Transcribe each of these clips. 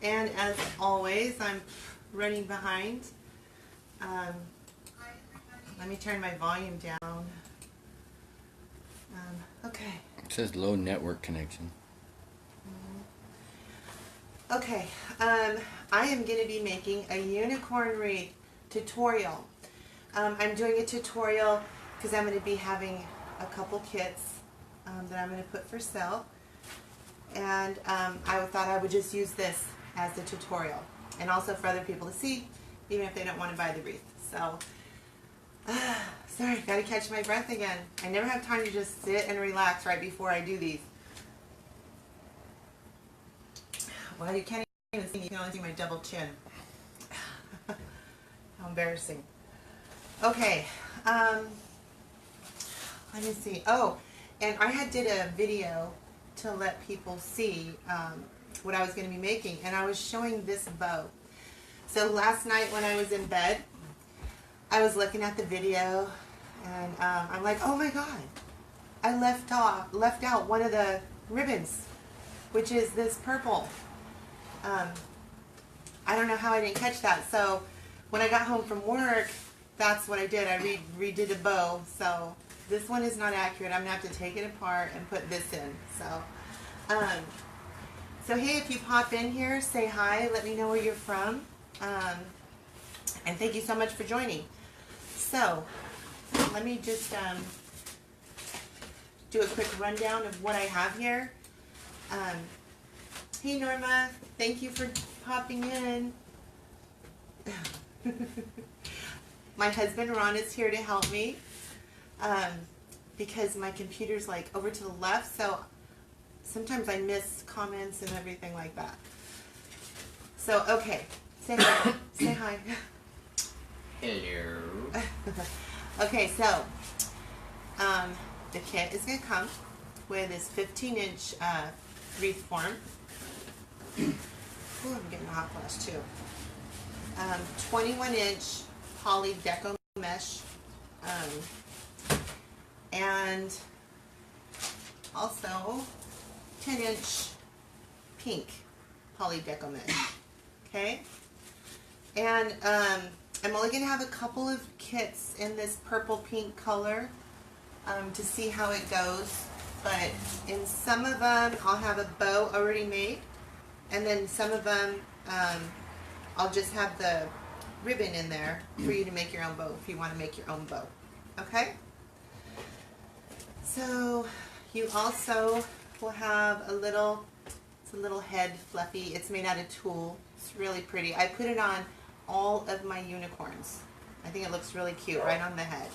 And as always, I'm running behind. Let me turn my volume down. Okay. It says low network connection. Okay, I am going to be making a unicorn wreath tutorial. I'm doing a tutorial because I'm going to be having a couple kits that I'm going to put for sale. And I thought I would just use this as the tutorial. And also for other people to see, even if they don't want to buy the wreath. So, sorry, got to catch my breath again. I never have time to just sit and relax right before I do these. Well, you can't even see me. You can only see my double chin. How embarrassing. Okay. Let me see. Oh, and I did a video to let people see what I was going to be making. And I was showing this bow. So last night when I was in bed, I was looking at the video. And I'm like, oh my God. I left out one of the ribbons, which is this purple. I don't know how I didn't catch that. So when I got home from work, that's what I did. I redid a bow. So this one is not accurate. I'm going to have to take it apart and put this in. So hey, if you pop in here, say hi. Let me know where you're from. And thank you so much for joining. So let me just do a quick rundown of what I have here. Hey Norma, thank you for popping in. My husband Ron is here to help me because my computer's like over to the left, so sometimes I miss comments and everything like that. So, okay, say hi. Say hi. Hello. Okay, so the kit is going to come with this 15-inch wreath form. Ooh, I'm getting a hot flash too. 21-inch poly deco mesh, and also 10-inch pink poly deco mesh. Okay, and I'm only going to have a couple of kits in this purple pink color to see how it goes. But in some of them, I'll have a bow already made. And then some of them, I'll just have the ribbon in there for you to make your own bow if you want to make your own bow. Okay? So you also will have it's a little head fluffy. It's made out of tulle. It's really pretty. I put it on all of my unicorns. I think it looks really cute right on the head.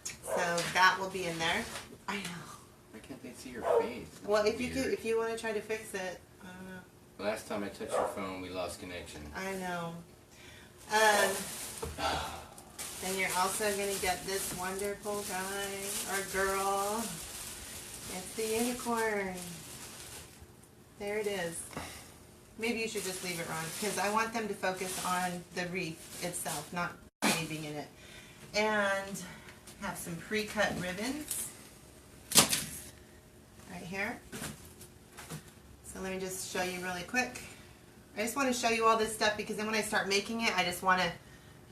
So that will be in there. I know. Why can't they see your face? Well, if you want to try to fix it, I don't know. Last time I touched your phone, we lost connection. I know. Then you're also going to get this wonderful guy or girl. It's the unicorn. There it is. Maybe you should just leave it, Ron, because I want them to focus on the wreath itself, not anything in it. And have some pre-cut ribbons right here. So let me just show you really quick. I just want to show you all this stuff because then when I start making it, I just want to,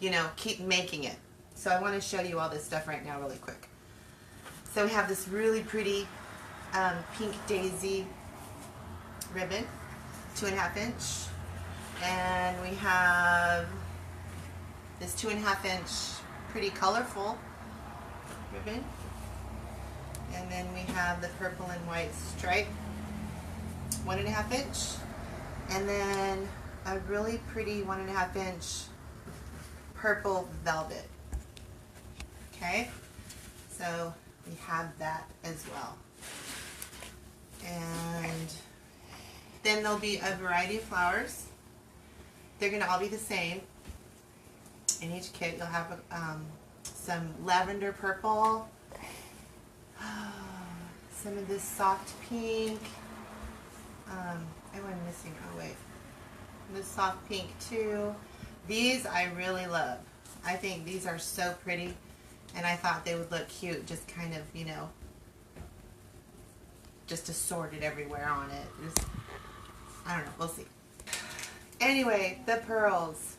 you know, keep making it. So I want to show you all this stuff right now really quick. So we have this really pretty pink daisy ribbon, 2.5 inch. And we have this 2.5 inch pretty colorful ribbon. And then we have the purple and white stripe, 1.5 inch. And then a really pretty 1.5 inch purple velvet. Okay, so we have that as well. And then there'll be a variety of flowers. They're going to all be the same. In each kit you'll have some lavender purple, some of this soft pink. Oh, I'm missing, oh wait, this soft pink too. These I really love. I think these are so pretty, and I thought they would look cute, just kind of, you know, just assorted everywhere on it. Just, I don't know, we'll see. Anyway, the pearls.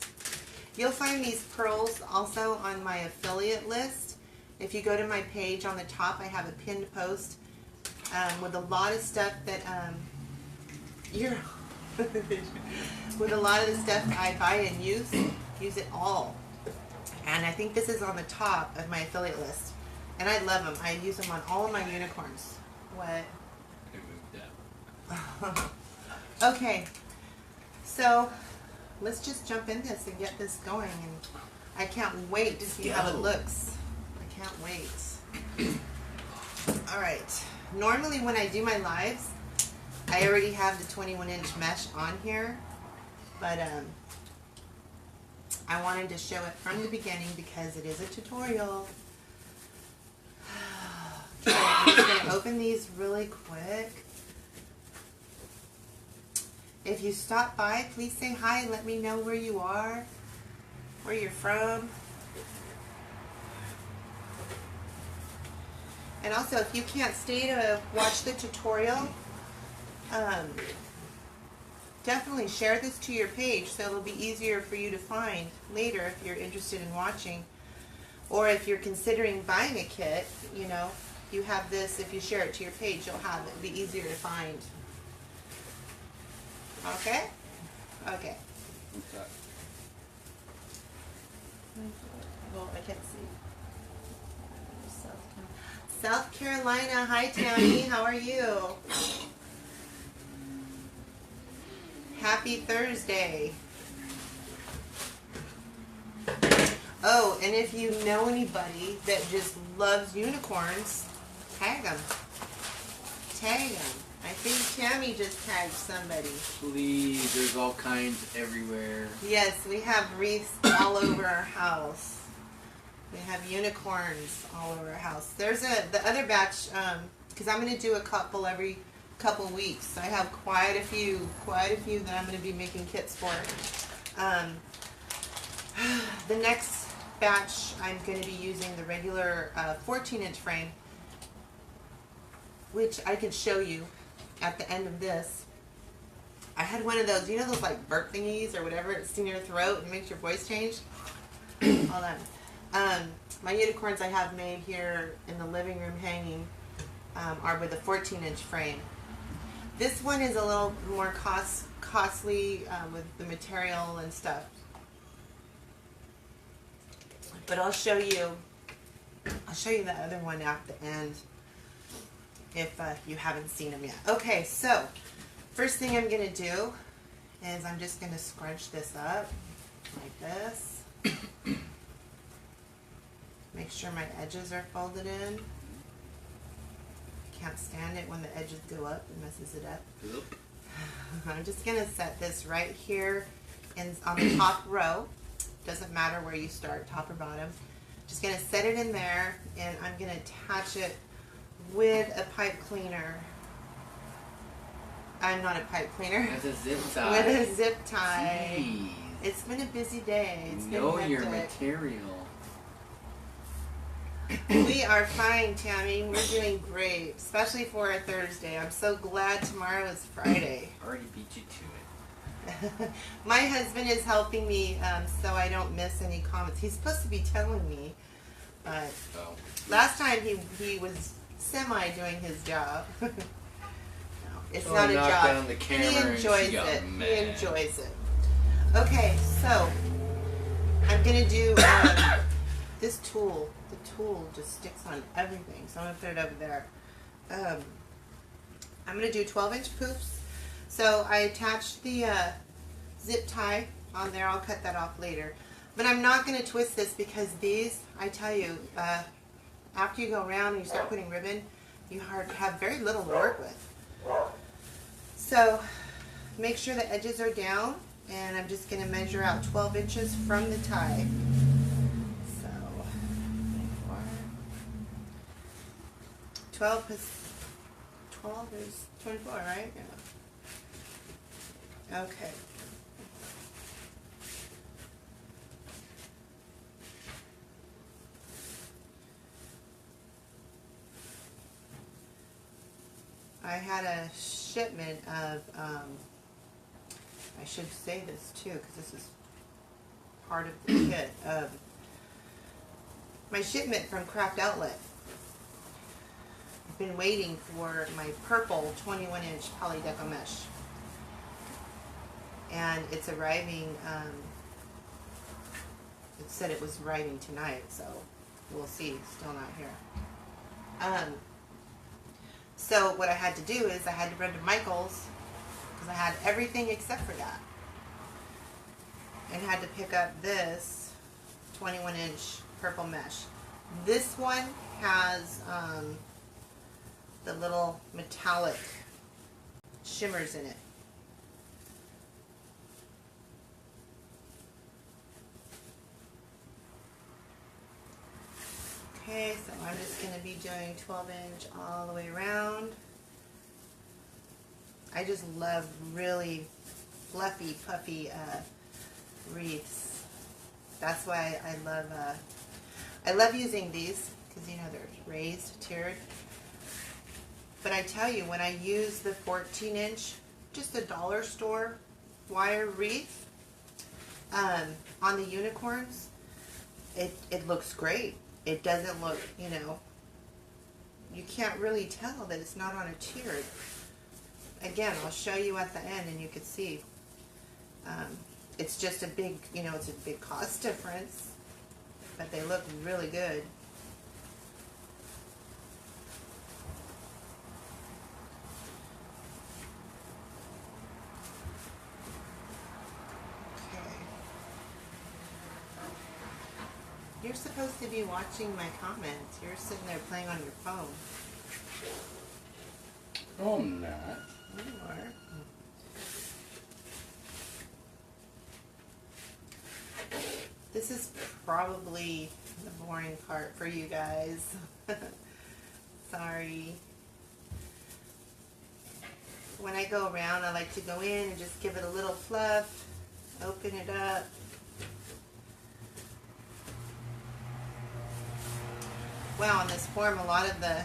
You'll find these pearls also on my affiliate list. If you go to my page on the top, I have a pinned post with a lot of stuff that you're with a lot of the stuff I buy and use it all. And I think this is on the top of my affiliate list. And I love them. I use them on all of my unicorns. What? I moved that. Okay. So let's just jump in this and get this going. And I can't wait to see how it looks. I can't wait. All right. Normally when I do my lives, I already have the 21-inch mesh on here. But I wanted to show it from the beginning because it is a tutorial. Okay, I'm just going to open these really quick. If you stop by, please say hi and let me know where you are, where you're from. And also, if you can't stay to watch the tutorial, definitely share this to your page so it'll be easier for you to find later if you're interested in watching. Or if you're considering buying a kit, you know, you have this, if you share it to your page, you'll have it. It'll be easier to find. Okay? Okay. Okay. Well, I can't see. South Carolina. Hi, Tammy. How are you? Happy Thursday. Oh, and if you know anybody that just loves unicorns, tag them. Tag them. I think Tammy just tagged somebody. Please, there's all kinds everywhere. Yes, we have wreaths all over our house. We have unicorns all over our house. There's the other batch, because I'm going to do a couple every couple weeks. I have quite a few that I'm going to be making kits for. The next batch, I'm going to be using the regular 14-inch frame, which I can show you at the end of this. I had one of those, you know those like burp thingies or whatever, it's in your throat and makes your voice change? Hold on. My unicorns I have made here in the living room hanging are with a 14-inch frame. This one is a little more costly with the material and stuff. But I'll show you the other one at the end if you haven't seen them yet. Okay, so first thing I'm going to do is I'm just going to scrunch this up like this. Make sure my edges are folded in. Can't stand it when the edges go up, it messes it up. I'm just going to set this right here on the top row. Doesn't matter where you start, top or bottom. Just going to set it in there, and I'm going to attach it with a pipe cleaner. I'm not a pipe cleaner. That's a zip tie. With a zip tie. Jeez. It's been a busy day. It's been know hectic. your material. We are fine, Tammy. We're doing great, especially for a Thursday. I'm so glad tomorrow is Friday. Already beat you to it. My husband is helping me so I don't miss any comments. He's supposed to be telling me, but last time he was semi doing his job. No, it's not a job. Down the camera He enjoys and it. mad. He enjoys it. Okay, so I'm gonna do this tool. The tool just sticks on everything, so I'm gonna put it over there. I'm gonna do 12-inch poofs. So I attached the zip tie on there. I'll cut that off later. But I'm not going to twist this because these, I tell you, after you go around and you start putting ribbon, you have very little to work with. So make sure the edges are down, and I'm just going to measure out 12 inches from the tie. So 12 is 24, right? Yeah. Okay. I had a shipment of I should say this too, because this is part of the kit of my shipment from Craft Outlet. I've been waiting for my purple 21-inch poly deco mesh. And it's arriving, it said it was arriving tonight, so we'll see. Still not here. So what I had to do is I had to run to Michael's because I had everything except for that. And had to pick up this 21-inch purple mesh. This one has the little metallic shimmers in it. Okay, so I'm just going to be doing 12-inch all the way around. I just love really fluffy, puffy wreaths. That's why I love using these, because you know they're raised, tiered. But I tell you, when I use the 14-inch, just a dollar store wire wreath on the unicorns, it looks great. It doesn't look, you know, you can't really tell that it's not on a tiered. Again, I'll show you at the end and you can see. It's just a big, you know, it's a big cost difference, but they look really good. You're supposed to be watching my comments. You're sitting there playing on your phone. Oh, I'm not. You are. This is probably the boring part for you guys. Sorry. When I go around, I like to go in and just give it a little fluff, open it up. Wow, on this form, a lot of the,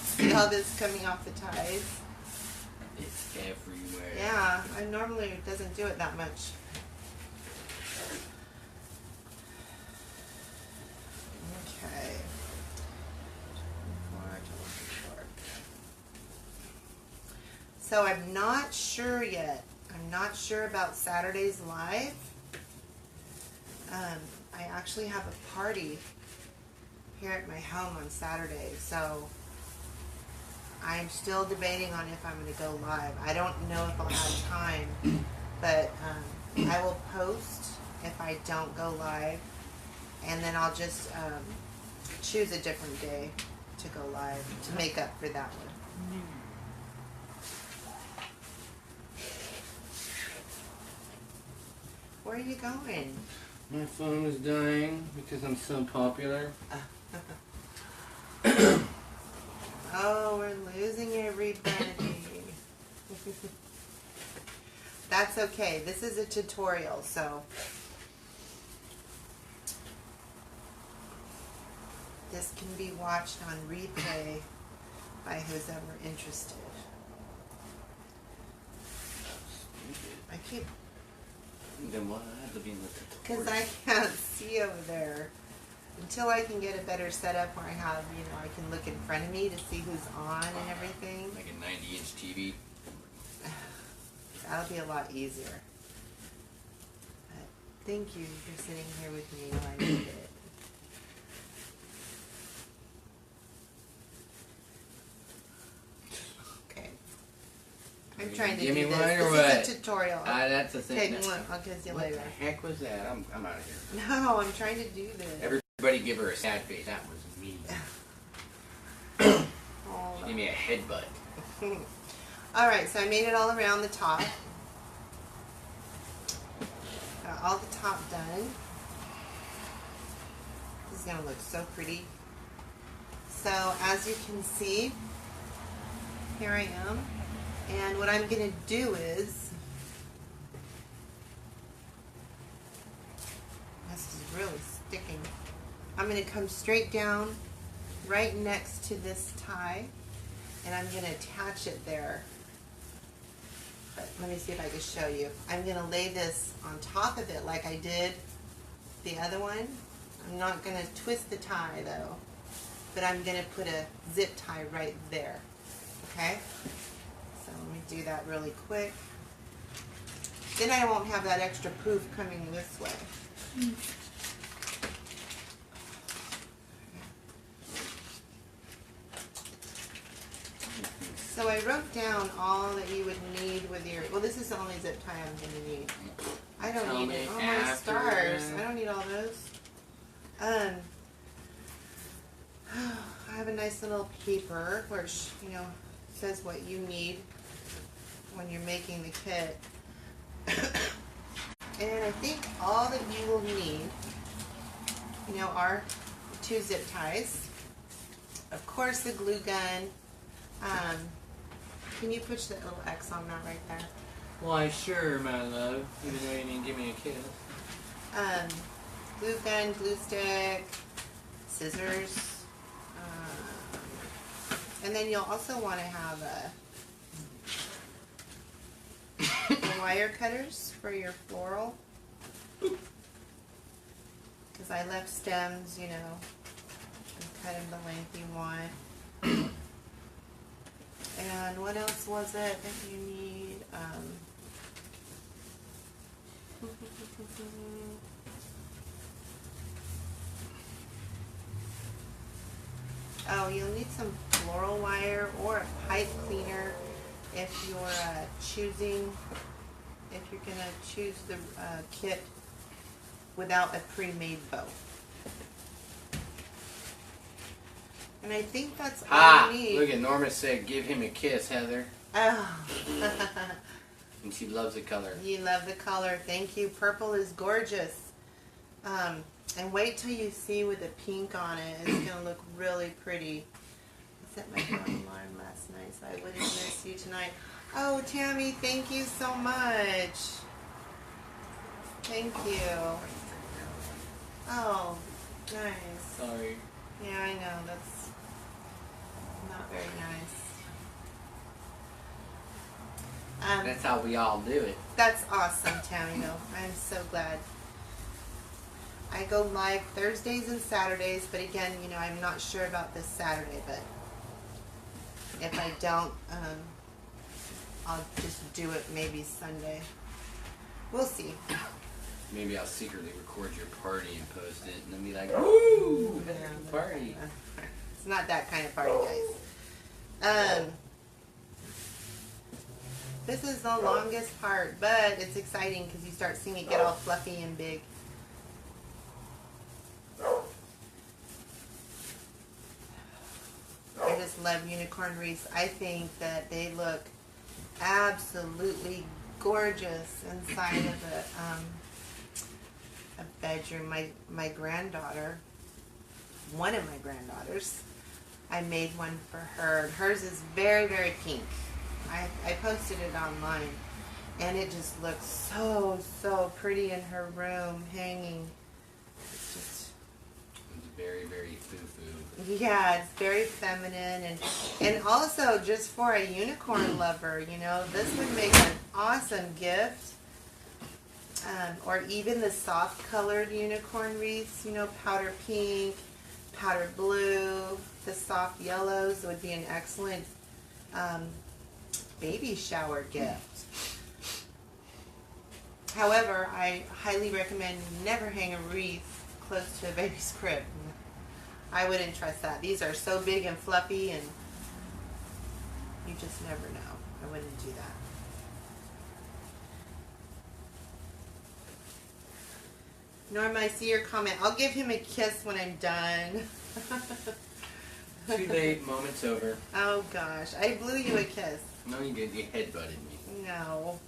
see all this coming off the ties? It's everywhere. Yeah, I normally it doesn't do it that much. Okay. 24. So I'm not sure yet. I'm not sure about Saturday's live. I actually have a party here at my home on Saturday, so I'm still debating on if I'm going to go live. I don't know if I'll have time, but I will post if I don't go live, and then I'll just choose a different day to go live to make up for that one. Where are you going? My phone is dying because I'm so popular. Oh, we're losing everybody. That's okay. This is a tutorial, so this can be watched on replay by who's ever interested. I keep... Then why I have to be in the Because tutorial? I can't see over there. Until I can get a better setup where I have, you know, I can look in front of me to see who's on and everything. Like a 90-inch TV. That'll be a lot easier. But thank you for sitting here with me while I did it. Okay. I'm trying to Give do me this. one or This what? is a tutorial. That's the thing. Okay, I'll kiss you What later. the heck was that? I'm out of here. No, I'm trying to do this. Everybody give her a sad face. That was me. Hold Give me a headbutt. Alright, so I made it all around the top. Got all the top done. This is going to look so pretty. So as you can see, here I am. And what I'm going to do is, this is really sticking. I'm going to come straight down right next to this tie, and I'm going to attach it there. But let me see if I can show you. I'm going to lay this on top of it like I did the other one. I'm not going to twist the tie though, but I'm going to put a zip tie right there. Okay? So let me do that really quick. Then I won't have that extra poof coming this way. So I wrote down all that you would need with your, well, this is the only zip tie I'm going to need. I don't need it. Oh my stars. I don't need all those. I have a nice little paper where, you know, says what you need when you're making the kit. And I think all that you will need, you know, are 2 zip ties. Of course, the glue gun. Can you push that little X on that right there? Why, sure, my love. Even though you didn't give me a kiss. Glue gun, glue stick, scissors. And then you'll also want to have the wire cutters for your floral. Because I left stems, you know, and cut them the length you want. And what else was it that you need? Oh, you'll need some floral wire or a pipe cleaner if you're choosing, if you're going to choose the kit without a pre-made bow. And I think that's all you need. Look at Norma said, give him a kiss, Heather. Oh. And she loves the color. You love the color. Thank you. Purple is gorgeous. And wait till you see with the pink on it. It's going to look really pretty. I set my alarm last night so I wouldn't miss you tonight. Oh, Tammy, thank you so much. Thank you. Oh, nice. Sorry. Yeah, I know. That's not very nice. That's how we all do it. That's awesome, Tammy. No, I'm so glad. I go live Thursdays and Saturdays, but again, you know, I'm not sure about this Saturday, but if I don't, I'll just do it maybe Sunday. We'll see. Maybe I'll secretly record your party and post it, and then be like, woo, party. It's not that kind of party, guys. This is the longest part, but it's exciting because you start seeing it get all fluffy and big. I just love Unicorn Wreaths. I think that they look absolutely gorgeous inside of a bedroom. My granddaughter, one of my granddaughters, I made one for her. Hers is very, very pink. I posted it online, and it just looks so, so pretty in her room, hanging. It's just... It's very, very foo-foo. Yeah, it's very feminine, and also just for a unicorn lover, you know, this would make an awesome gift. Or even the soft colored unicorn wreaths, you know, powder pink, powder blue, the soft yellows would be an excellent baby shower gift. However, I highly recommend never hang a wreath close to a baby's crib. I wouldn't trust that. These are so big and fluffy, and you just never know. I wouldn't do that. Norma, I see your comment. I'll give him a kiss when I'm done. Too late, moment's over. Oh gosh, I blew you a kiss. No, you didn't. You headbutted me. No.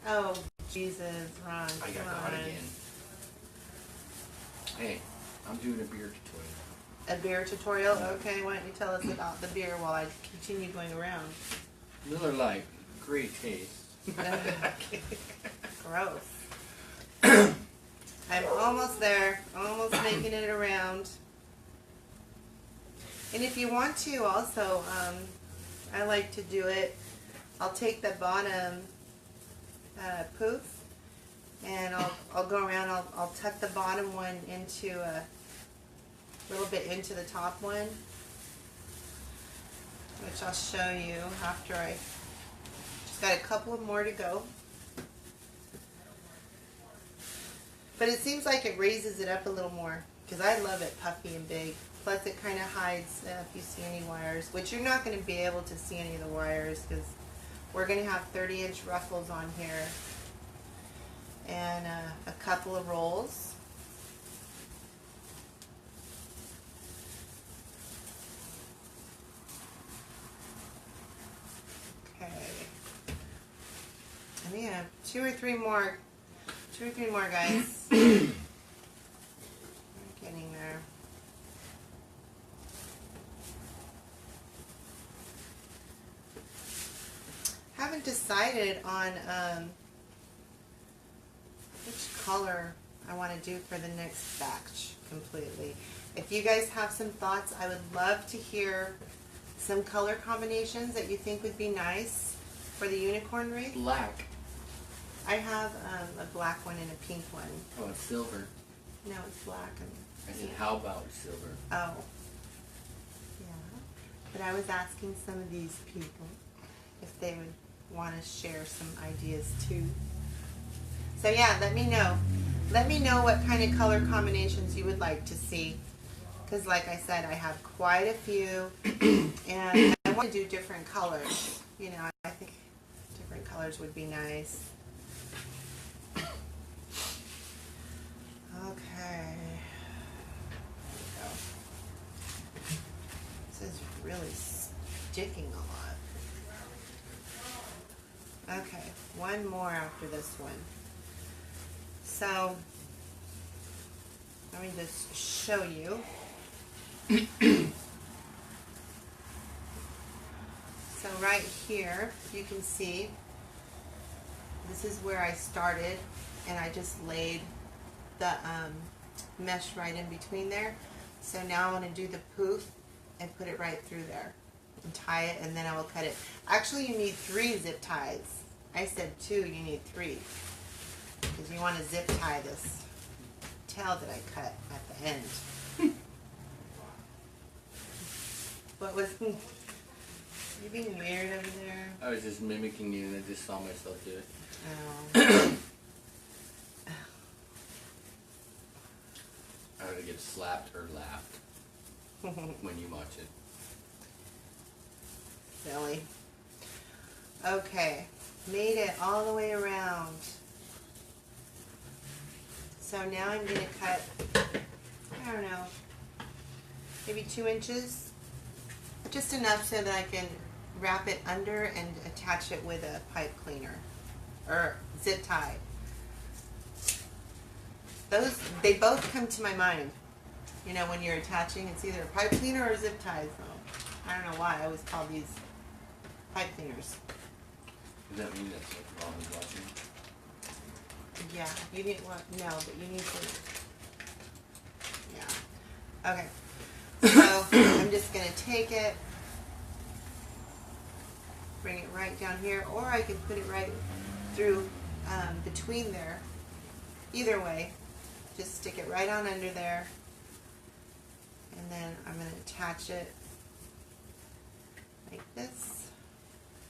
Oh, Jesus, Ron. I got caught again. Hey, I'm doing a beer tutorial. A beer tutorial? Okay, why don't you tell us about the beer while I continue going around? Miller Lite, great taste. Gross. I'm almost there, almost making it around. And if you want to also, I like to do it I'll take the bottom poof and I'll go around, I'll tuck the bottom one into a little bit into the top one, which I'll show you after I just got a couple more to go. But it seems like it raises it up a little more because I love it puffy and big. Plus it kind of hides if you see any wires, which you're not going to be able to see any of the wires because we're going to have 30-inch ruffles on here and a couple of rolls. Okay. And we have two or three more guys. We're getting there. Haven't decided on which color I want to do for the next batch completely. If you guys have some thoughts, I would love to hear some color combinations that you think would be nice for the Unicorn Wreath. Black. I have a black one and a pink one. Oh, it's silver. No, it's black. I said, how about silver? Oh. Yeah. But I was asking some of these people if they would want to share some ideas too. So yeah, let me know. Let me know what kind of color combinations you would like to see. Because like I said, I have quite a few. And I want to do different colors. You know, I think different colors would be nice. Okay. This is really sticking a lot. Okay, one more after this one. So, let me just show you. So right here, you can see, this is where I started, and I just laid the mesh right in between there. So now I want to do the poof and put it right through there and tie it, and then I will cut it. Actually, you need 3 zip ties. I said 2, you need 3 because you want to zip tie this tail that I cut at the end. What was you being weird over there? I was just mimicking you and I just saw myself do it. Oh. I would get slapped or laughed when you watch it. Silly. Okay, made it all the way around. So now I'm going to cut, I don't know, maybe 2 inches. Just enough so that I can wrap it under and attach it with a pipe cleaner or zip tie. They both come to my mind. You know, when you're attaching, it's either a pipe cleaner or a zip tie. So I don't know why I always call these pipe cleaners. Does that mean that's what Mom is watching? Yeah, you need one. No, but you need to. Yeah. Okay. So I'm just going to take it, bring it right down here, or I can put it right through between there. Either way, just stick it right on under there, and then I'm going to attach it like this.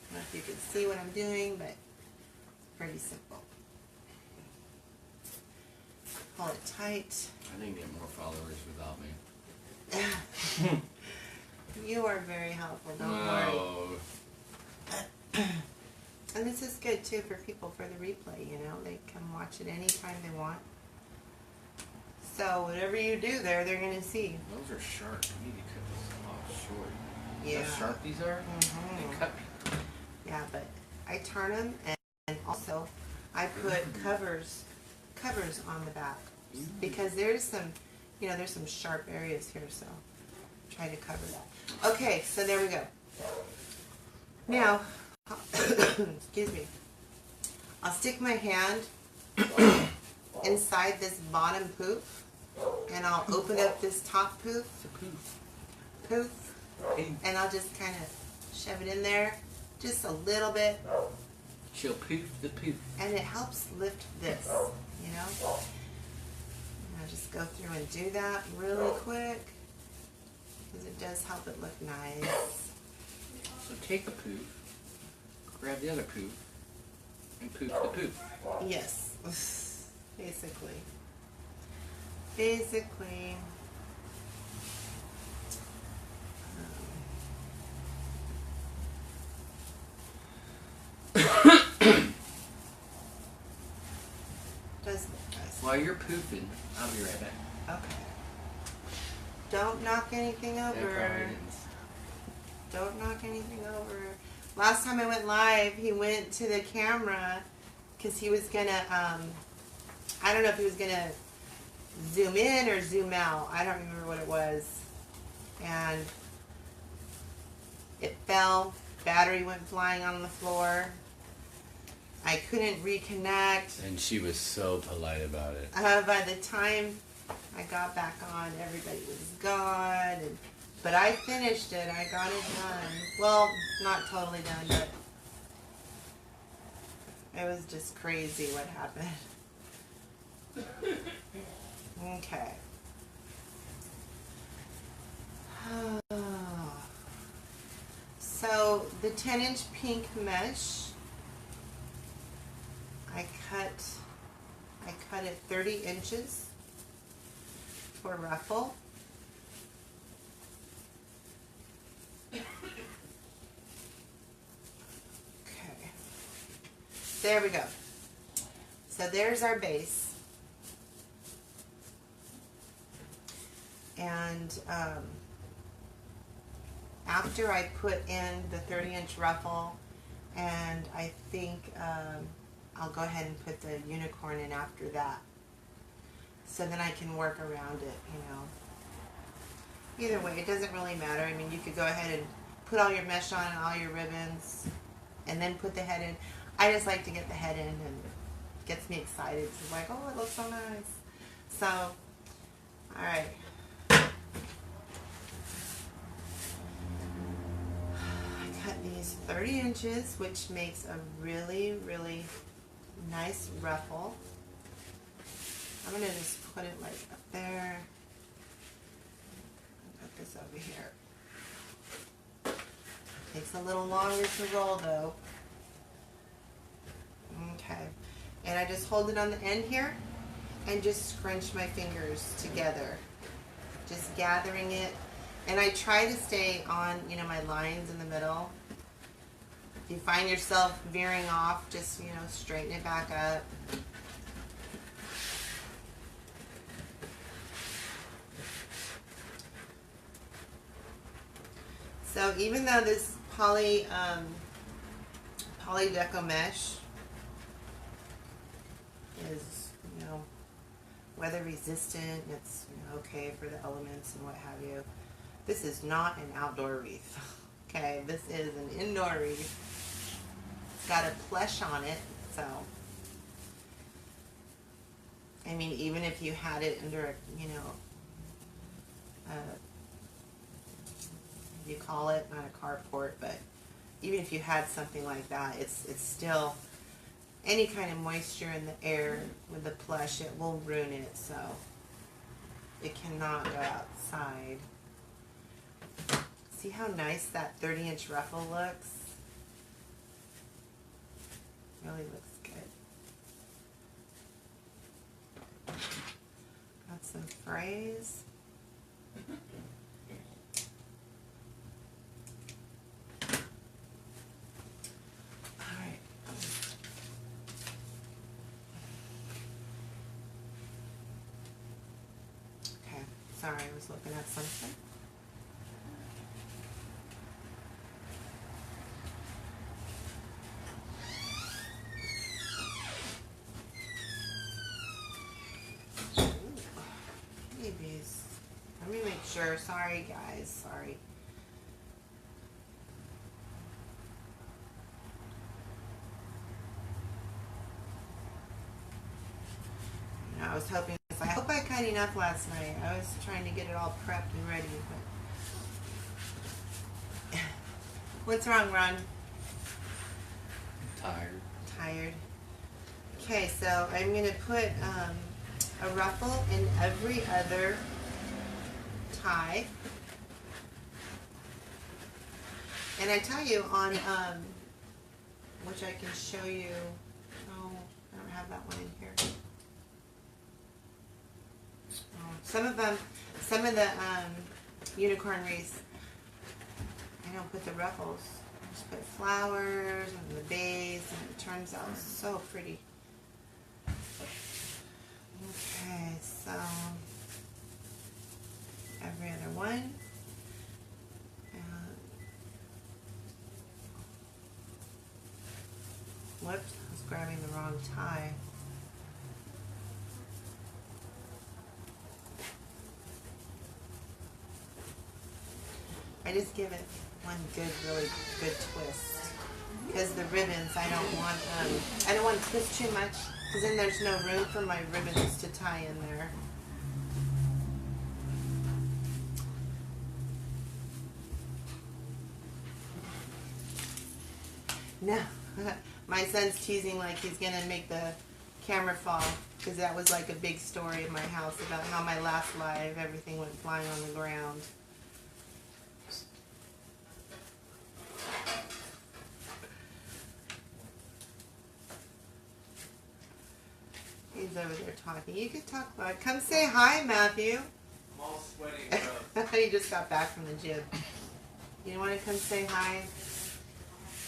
I don't know if you can see what I'm doing, but it's pretty simple. Pull it tight. I think you get more followers without me. You are very helpful, don't No. worry. And this is good too for people for the replay, you know, they can watch it anytime they want. So whatever you do there, they're going to see. Those are sharp. You need to cut this off short. Yeah. How sharp these are? Mhm. They cut me. Yeah, but I turn them, and also I put covers on the back because there's some, you know, there's some sharp areas here, so try to cover that. Okay, so there we go. Now, excuse me, I'll stick my hand inside this bottom poof, and I'll open up this top poof, and I'll just kind of shove it in there just a little bit. She'll poof the poof. And it helps lift this, you know. And I'll just go through and do that really quick because it does help it look nice. So take a poof, grab the other poof, and poof the poof. Yes, basically. Basically. Does look nice. While you're poofing, I'll be right back. Okay. Don't knock anything Yeah, over. probably didn't. Don't knock anything over. Last time I went live, he went to the camera because he was gonna, I don't know if he was gonna zoom in or zoom out. I don't remember what it was. And it fell. Battery went flying on the floor. I couldn't reconnect. And she was so polite about it. By the time I got back on, everybody was gone. But I finished it. I got it done. Well, not totally done, but it was just crazy what happened. Okay. So the 10-inch pink mesh, I cut it 30 inches for ruffle. Okay, there we go. So there's our base. And after I put in the 30-inch ruffle, and I think I'll go ahead and put the unicorn in after that. So then I can work around it, you know. Either way, it doesn't really matter. I mean, you could go ahead and put all your mesh on and all your ribbons, and then put the head in. I just like to get the head in, and it gets me excited. It's like, oh, it looks so nice. So, all right. I cut these 30 inches, which makes a really, really nice ruffle. I'm going to just put it like up there. Put this over here. Takes a little longer to roll though. Okay. And I just hold it on the end here and just scrunch my fingers together. Just gathering it. And I try to stay on, you know, my lines in the middle. If you find yourself veering off, just, you know, straighten it back up. So even though this poly deco mesh is, you know, weather resistant, it's, you know, okay for the elements and what have you, this is not an outdoor wreath. Okay, this is an indoor wreath. It's got a plush on it, so I mean, even if you had it under a, you know, you call it, not a carport, but even if you had something like that, it's still, any kind of moisture in the air with the plush, it will ruin it, so it cannot go outside. See how nice that 30-inch ruffle looks? Really looks good. Got some frays. Sorry, I was looking at something. Ooh, babies. Let me make sure. Sorry, guys. Sorry. I was hoping. I hope I cut enough last night. I was trying to get it all prepped and ready, but what's wrong, Ron? Tired. Tired. Okay, so I'm going to put a ruffle in every other tie. And I tell you on, which I can show you, oh, I don't have that one in here. Oh, some of the unicorn wreaths, I don't put the ruffles. I just put flowers and the base, and it turns out so pretty. Okay, so every other one. Whoops, I was grabbing the wrong tie. I just give it one good, really good twist. Because the ribbons, I don't want to twist too much, because then there's no room for my ribbons to tie in there. No, my son's teasing like he's going to make the camera fall, because that was like a big story in my house about how my last live, everything went flying on the ground. He's over there talking. You can talk loud. Come say hi, Matthew. I'm all sweating, bro. He just got back from the gym. You want to come say hi?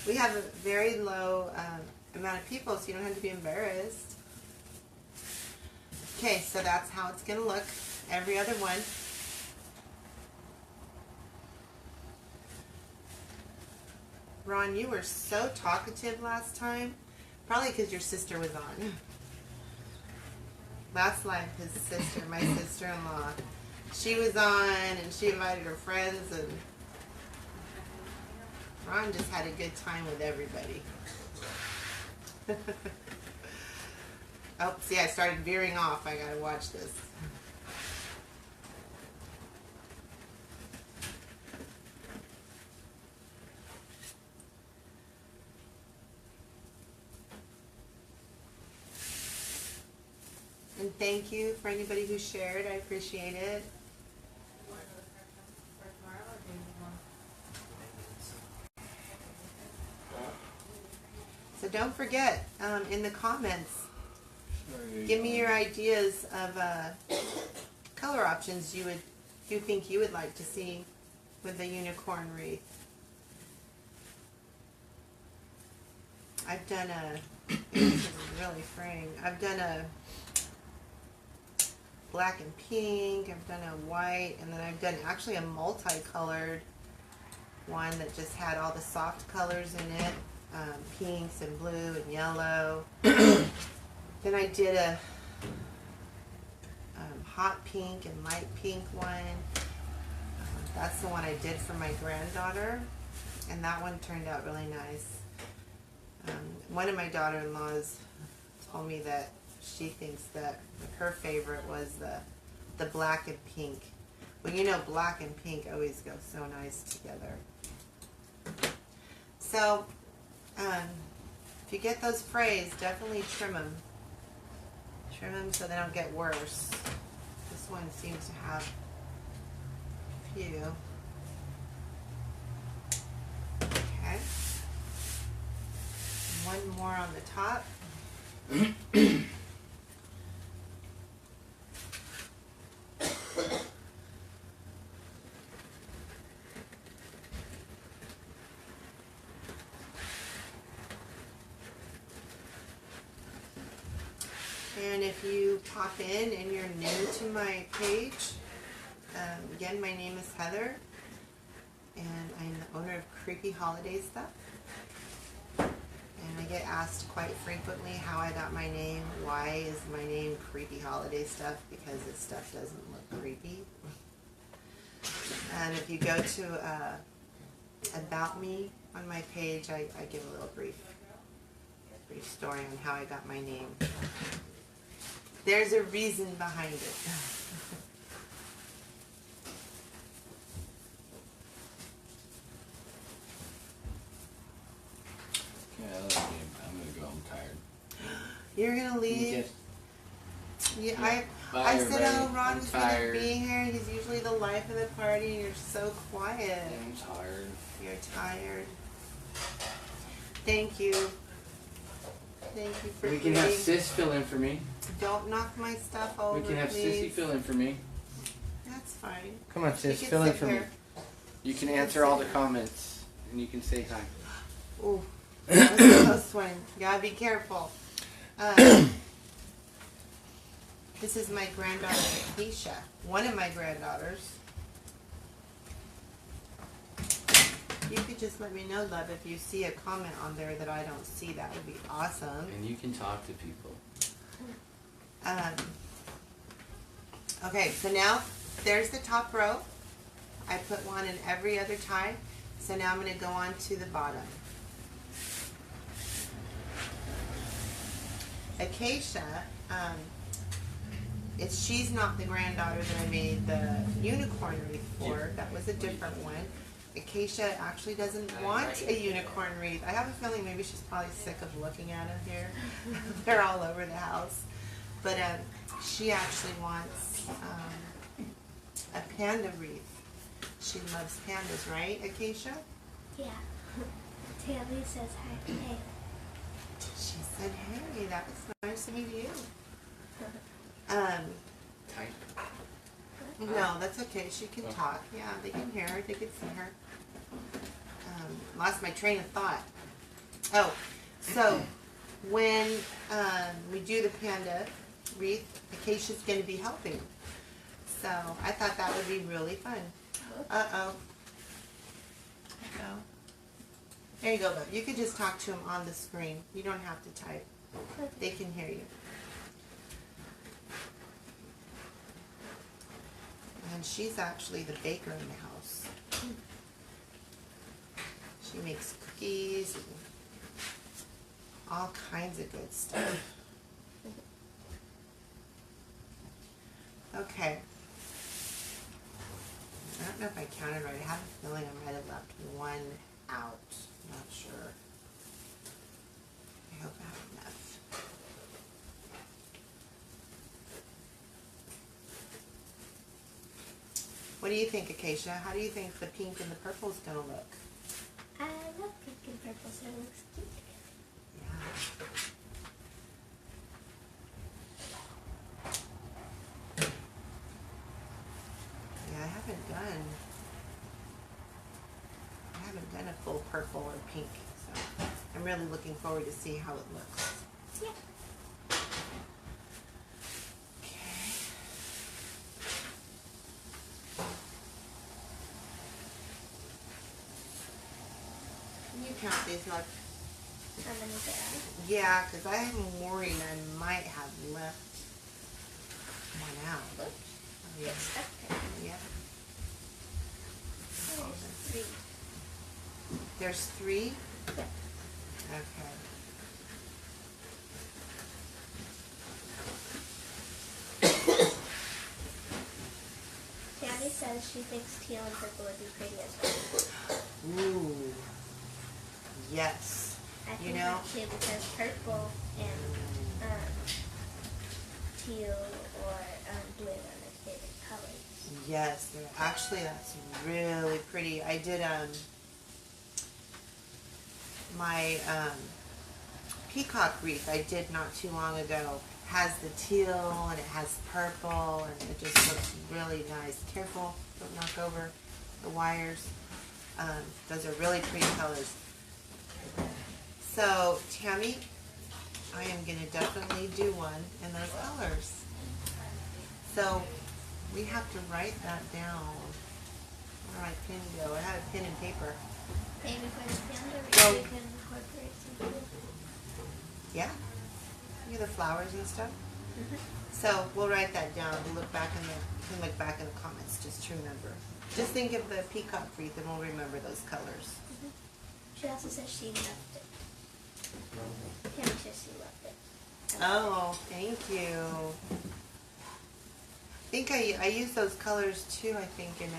We have a very low amount of people, so you don't have to be embarrassed. Okay, so that's how it's going to look. Every other one. Ron, you were so talkative last time. Probably because your sister was on. Last live, his sister, my sister-in-law, she was on and she invited her friends, and Ron just had a good time with everybody. Oh, see, I started veering off. I gotta watch this. And thank you for anybody who shared. I appreciate it. So don't forget, in the comments, give me your ideas of color options you think you would like to see with the unicorn wreath. I've done this is really fraying. I've done a black and pink, I've done a white, and then I've done actually a multicolored one that just had all the soft colors in it, pinks and blue and yellow. Then I did a hot pink and light pink one. That's the one I did for my granddaughter, and that one turned out really nice. One of my daughter-in-laws told me that she thinks that her favorite was the black and pink. Well, you know, black and pink always go so nice together. So, if you get those frays, definitely trim them. Trim them so they don't get worse. This one seems to have a few. Okay. One more on the top. And if you pop in and you're new to my page, again, my name is Heather, and I'm the owner of Creepy Holiday Stuff. And I get asked quite frequently how I got my name. Why is my name Creepy Holiday Stuff? Because this stuff doesn't look creepy. And if you go to About Me on my page, I give a little brief story on how I got my name. There's a reason behind it. Yeah, I like it. I'm You're gonna You leave? get- Yeah, Yeah. Bye, I said, everybody. oh, Ron I'm was gonna tired. be here. He's usually the life of the party. You're so quiet. I'm tired. You're tired. Thank you. Thank you for We can have reading. Sis fill in for me. Don't knock my stuff over, We can have please. Sissy fill in for me. That's fine. Come on, You Sis, can fill in sit for me. here. You can You can answer all sit the here. comments, and you can say hi. Ooh, that was a close one. You gotta be careful. This is my granddaughter, Keisha. One of my granddaughters. You could just let me know, love, if you see a comment on there that I don't see. That would be awesome. And you can talk to people. Okay, so now there's the top row. I put one in every other tie. So now I'm going to go on to the bottom. Acacia, she's not the granddaughter that I made the unicorn wreath for. That was a different one. Acacia actually doesn't want a unicorn wreath. I have a feeling maybe she's probably sick of looking at them here. They're all over the house. But she actually wants a panda wreath. She loves pandas, right, Acacia? Yeah. Tammy says hi. Hey. She said, hey, that was nice to meet you. Type. No, that's okay. She can talk. Yeah, they can hear her. They can see her. Lost my train of thought. Oh, so when we do the panda wreath, Acacia's going to be helping. So I thought that would be really fun. Uh-oh. Uh-oh. There you go, love. You could just talk to him on the screen. You don't have to type. They can hear you. And she's actually the baker in the house. She makes cookies and all kinds of good stuff. Okay. I don't know if I counted right. I have a feeling I might have left one out. I'm not sure. I hope I have enough. What do you think, Acacia? How do you think the pink and the purple is going to look? I love pink and purple, so it looks cute. Yeah. Yeah, I haven't done a full purple or pink, so I'm really looking forward to see how it looks. Yeah. Okay. Can you count these, love? How many there are? Yeah, because I'm worried I might have left one out. Oops. Oh, yeah. It's stuck there. Yeah. Oh, there's 3. There's 3? Yeah. Okay. Tammy says she thinks teal and purple would be pretty as well. Ooh. Yes. I You think know- that too because purple and teal or blue are my favorite colors. Yes, actually that's really pretty. I did my peacock wreath I did not too long ago has the teal and it has purple and it just looks really nice. Careful, don't knock over the wires. Those are really pretty colors. So Tammy, I am going to definitely do one in those colors. So we have to write that down. Where did my pen go? I had a pen and paper. Maybe for the panda Well- we can incorporate some blue. Yeah? You the flowers and stuff? Mhm. So we'll write that down. We'll look back in the comments just to remember. Just think of the peacock wreath and we'll remember those colors. She also says she loved it. Tammy says she loved it. Oh, thank you. I think I use those colors too, I think, in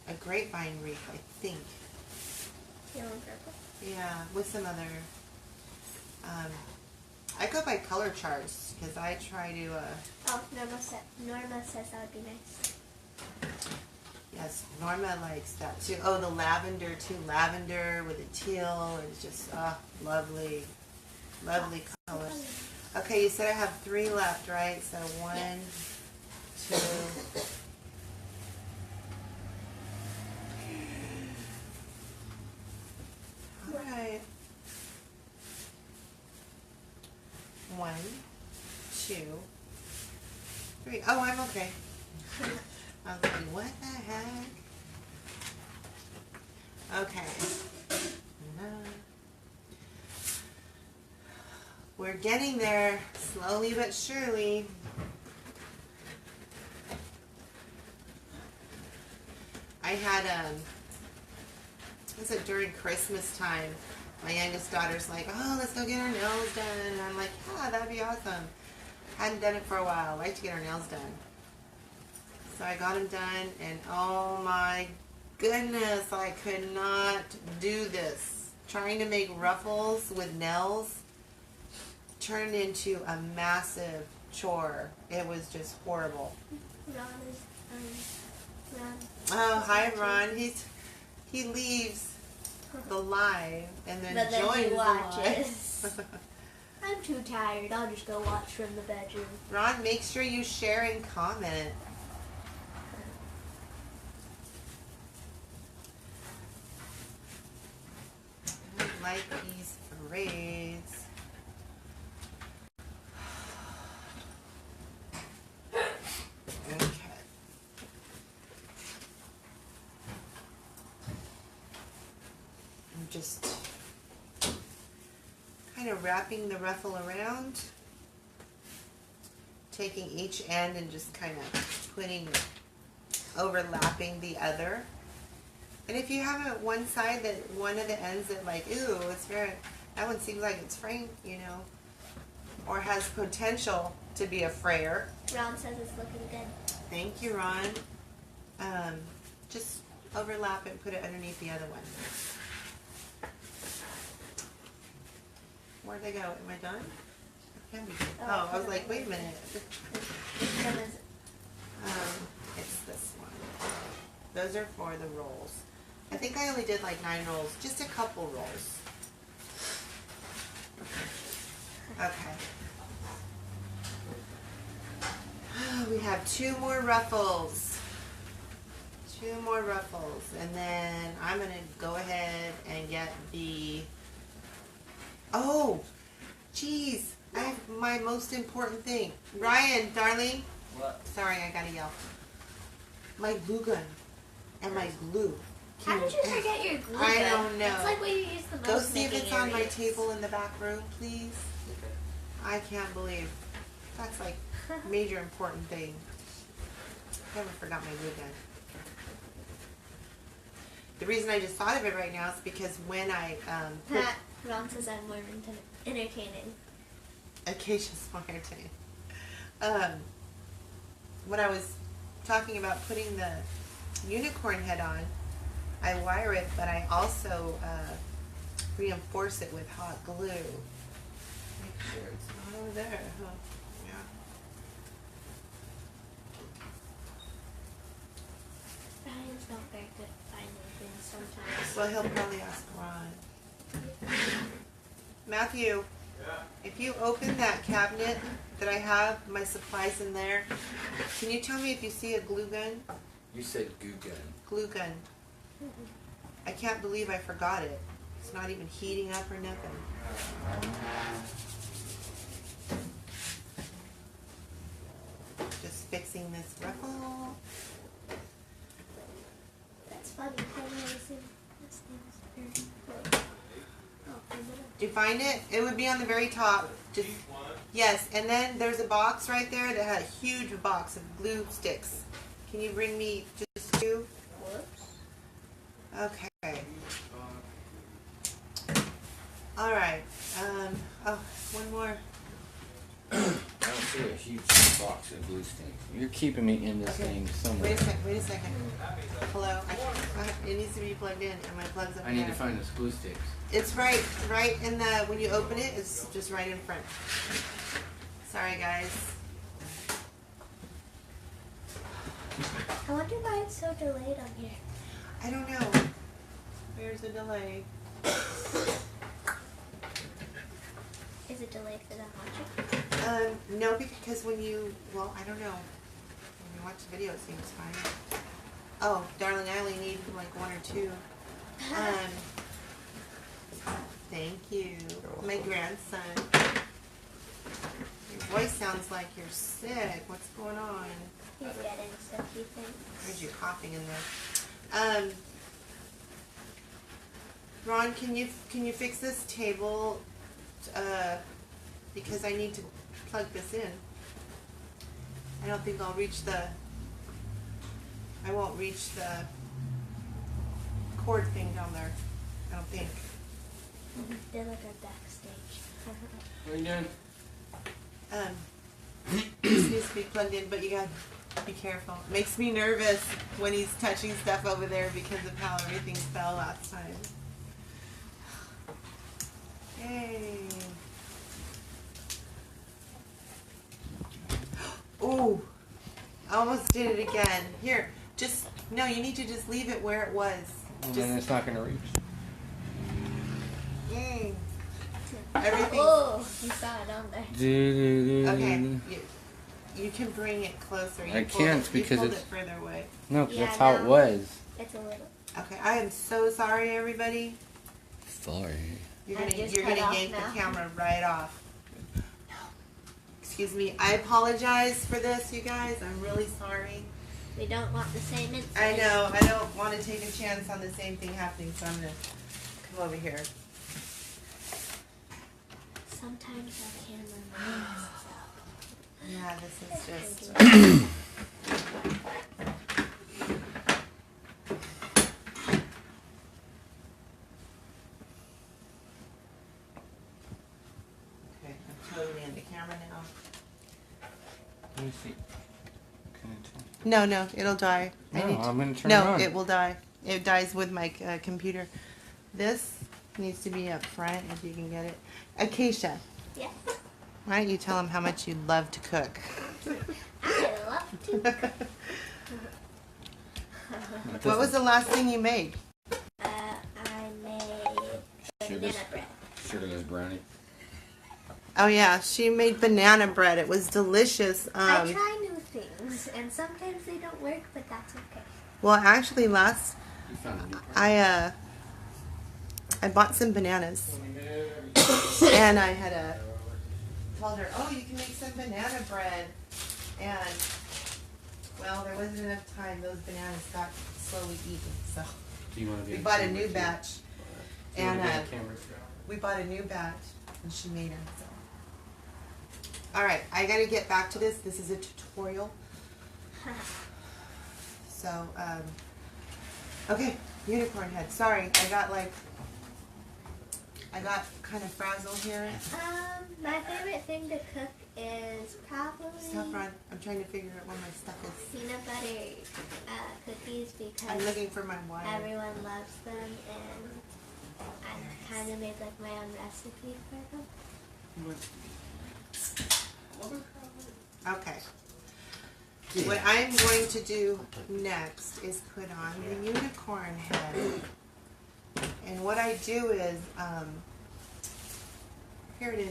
a grapevine wreath, I think. Teal and purple. Yeah, with some other, I go by color charts because I try to, Oh, Norma says that would be nice. yes, Norma likes that too. Oh, the lavender too. Lavender with the teal is just, lovely. Lovely colors. Okay, you said I have 3 left, right? So 1, 2. All right. 1, 2, 3. Oh, I'm okay. I was like, what the heck? Okay. We're getting there, slowly but surely. I had, was it during Christmas time? My youngest daughter's like, oh, let's go get our nails done. And I'm like, yeah, that'd be awesome. Hadn't done it for a while. I like to get our nails done. So I got them done, and oh my goodness, I could not do this. Trying to make ruffles with nails turned into a massive chore. It was just horrible. Ron is, Ron. Oh, hi Ron. He leaves the live and then joins he the watches. live. I'm too tired. I'll just go watch from the bedroom. Ron, make sure you share and comment. I like these braids. Okay. I'm just kind of wrapping the ruffle around, taking each end and just kind of overlapping the other. And if you have it one side that one of the ends that like, ooh, that one seems like it's fraying, you know, or has potential to be a frayer. Ron says it's looking good. Thank you, Ron. Just overlap it, put it underneath the other one. Where'd they go? Am I done? I can be. Oh, I was like, wait a minute. It's this one. Those are for the rolls. I think I only did like 9 rolls, just a couple rolls. Okay. We have 2 more ruffles. 2 more ruffles. And then I'm going to go ahead and get the... Oh, geez. I have my most important thing. Ryan, darling. What? Sorry, I got to yell. My glue gun and my glue. How did you forget your glue gun? I don't know. It's like what you use the most. Go see if making it's on my areas. table in the back room, please. Okay. I can't believe. That's like a major important thing. I haven't forgot my glue gun. The reason I just thought of it right now is because when I put Ron says I'm more entertaining. Acacia Smarting. When I was talking about putting the unicorn head on, I wire it, but I also reinforce it with hot glue. Make sure it's not over there. Huh? Yeah. Ryan's not very good at finding things sometimes. Well, he'll probably ask Ron. Matthew, Yeah. if you open that cabinet that I have my supplies in there, can you tell me if you see a glue gun? You said goo gun. Glue gun. I can't believe I forgot it. It's not even heating up or nothing. Just fixing this ruffle. That's funny. I've never seen this thing. Did you find it? It would be on the very top. Just Each one. yes, and then there's a box right there that had a huge box of glue sticks. Can you bring me just 2? Whoops. Okay. All right. Oh, one more. I don't see a huge box of glue sticks. You're keeping me in this Okay. thing somewhere. Wait a second. Hello? It needs to be plugged in, and my plug's up I need there. to find those glue sticks. It's right in the, when you open it, it's just right in front. Sorry, guys. I wonder why it's so delayed on here. I don't know. There's a delay. Is it delayed for them watching? No, because when you, well, I don't know. When you watch the video, it seems fine. Oh, darling, I only need like one or two. Thank you. My grandson. Your voice sounds like you're sick. What's going on? He's getting stuff, he thinks. Heard you coughing in there. Ron, can you fix this table? Because I need to plug this in. I don't think I'll reach the. I won't reach the cord thing down there. I don't think. They're like our backstage. What are you doing? This needs to be plugged in, but you gotta be careful. It makes me nervous when he's touching stuff over there because of how everything fell last time. Yay. Ooh, I almost did it again. Here, just, no, you need to just leave it where it was. And Just, then it's not going to reach. everything. Oh, you saw it on there. Okay, you can bring it closer. You I pulled can't it, because you pulled it's- it further away. No, because Yeah, that's how it no. was. It's a little. Okay, I am so sorry, everybody. Sorry. You're I gonna just you're cut gonna off yank now. the camera right off. Excuse me. I apologize for this, you guys. I'm really sorry. We don't want the same incident. I know. I don't want to take a chance on the same thing happening, so I'm gonna come over here. Sometimes our camera moves itself. Yeah, this is just. Okay, I'm totally in the camera now. Let me see. Can I turn? No, it'll die. No, I'm going to turn it No, on. it will die. It dies with my computer. This needs to be up front if you can get it. Acacia, Yeah. why don't you tell them how much you love to cook? I love to. What was the last thing you made? I made banana bread. Sugarless brownie. Oh yeah, she made banana bread. It was delicious. I try new things, and sometimes they don't work, but that's okay. Well, actually, You found a new part. I bought some bananas, and I had told her, oh, you can make some banana bread, and well, there wasn't enough time. Those bananas got slowly eaten, so Do you want to be we on bought a camera new too? batch, Do you wanna and be on camera? we bought a new batch, and she made them. So, all right, I got to get back to this. This is a tutorial. So, okay, unicorn head. Sorry, I got kind of frazzled here. My favorite thing to cook is probably Stop, Ron. I'm trying to figure out where my stuff is. peanut butter cookies because I'm looking for my wire. everyone loves them, and I kind of made like my own recipe for them. Okay. What I'm going to do next is put on the unicorn head. And what I do is, here it is.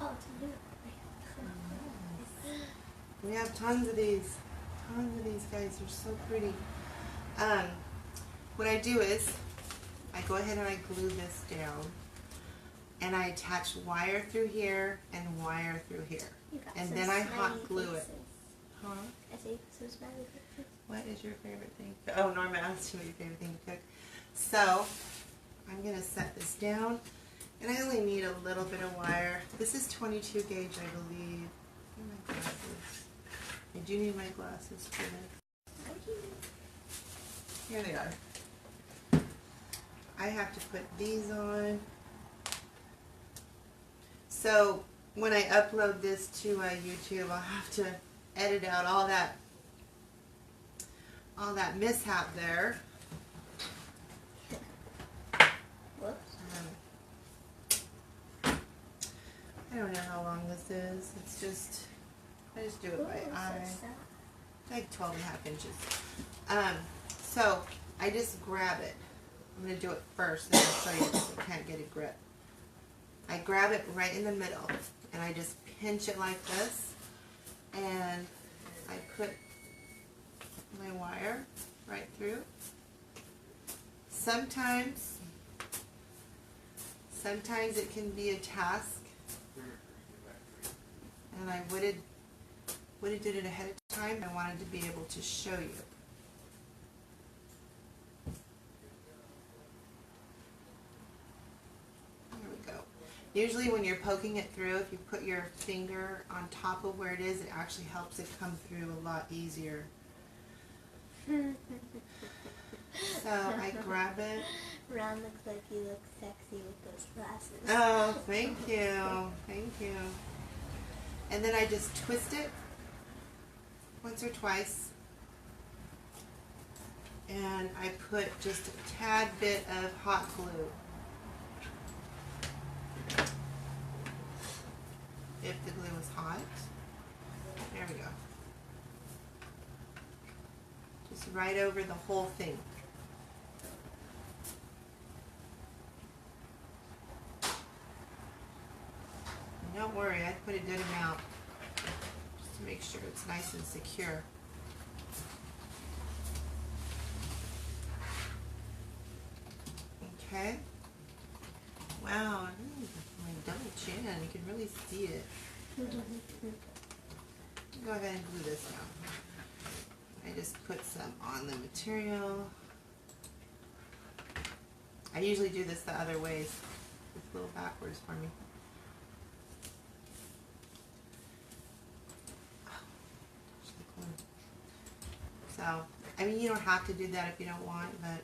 Oh, it's a new We have tons of these. Tons of these guys. They're so pretty. What I do is, I go ahead and I glue this down. And I attach wire through here and wire through here. You got And some then I hot smiley glue it. faces. Huh? I see some smiley faces. What is your favorite thing? Oh, Norma asked you what your favorite thing to cook. So, I'm going to set this down. And I only need a little bit of wire. This is 22 gauge, I believe. Where are my glasses? I do need my glasses for this. Here they are. I have to put these on. So, when I upload this to YouTube, I'll have to edit out all that mishap there. Whoops. I don't know how long this is. It's just, I just do it by Ooh, eye. so sad. Like 12.5 inches. So I just grab it. I'm going to do it first, then I'll show you so I can't get a grip. I grab it right in the middle, and I just pinch it like this, and I put my wire right through. Sometimes it can be a task, and I would have did it ahead of time. I wanted to be able to show you. There we go. Usually when you're poking it through, if you put your finger on top of where it is, it actually helps it come through a lot easier. So I grab it. Ron looks like you look sexy with those glasses. Oh, thank you. Thank you. And then I just twist it once or twice. And I put just a tad bit of hot glue. If the glue is hot. There we go. Just right over the whole thing. And don't worry, I put a good amount just to make sure it's nice and secure. Okay. Wow, my double chin, you can really see it. Go ahead and glue this down. I just put some on the material. I usually do this the other ways. It's a little backwards for me. So, I mean, you don't have to do that if you don't want, but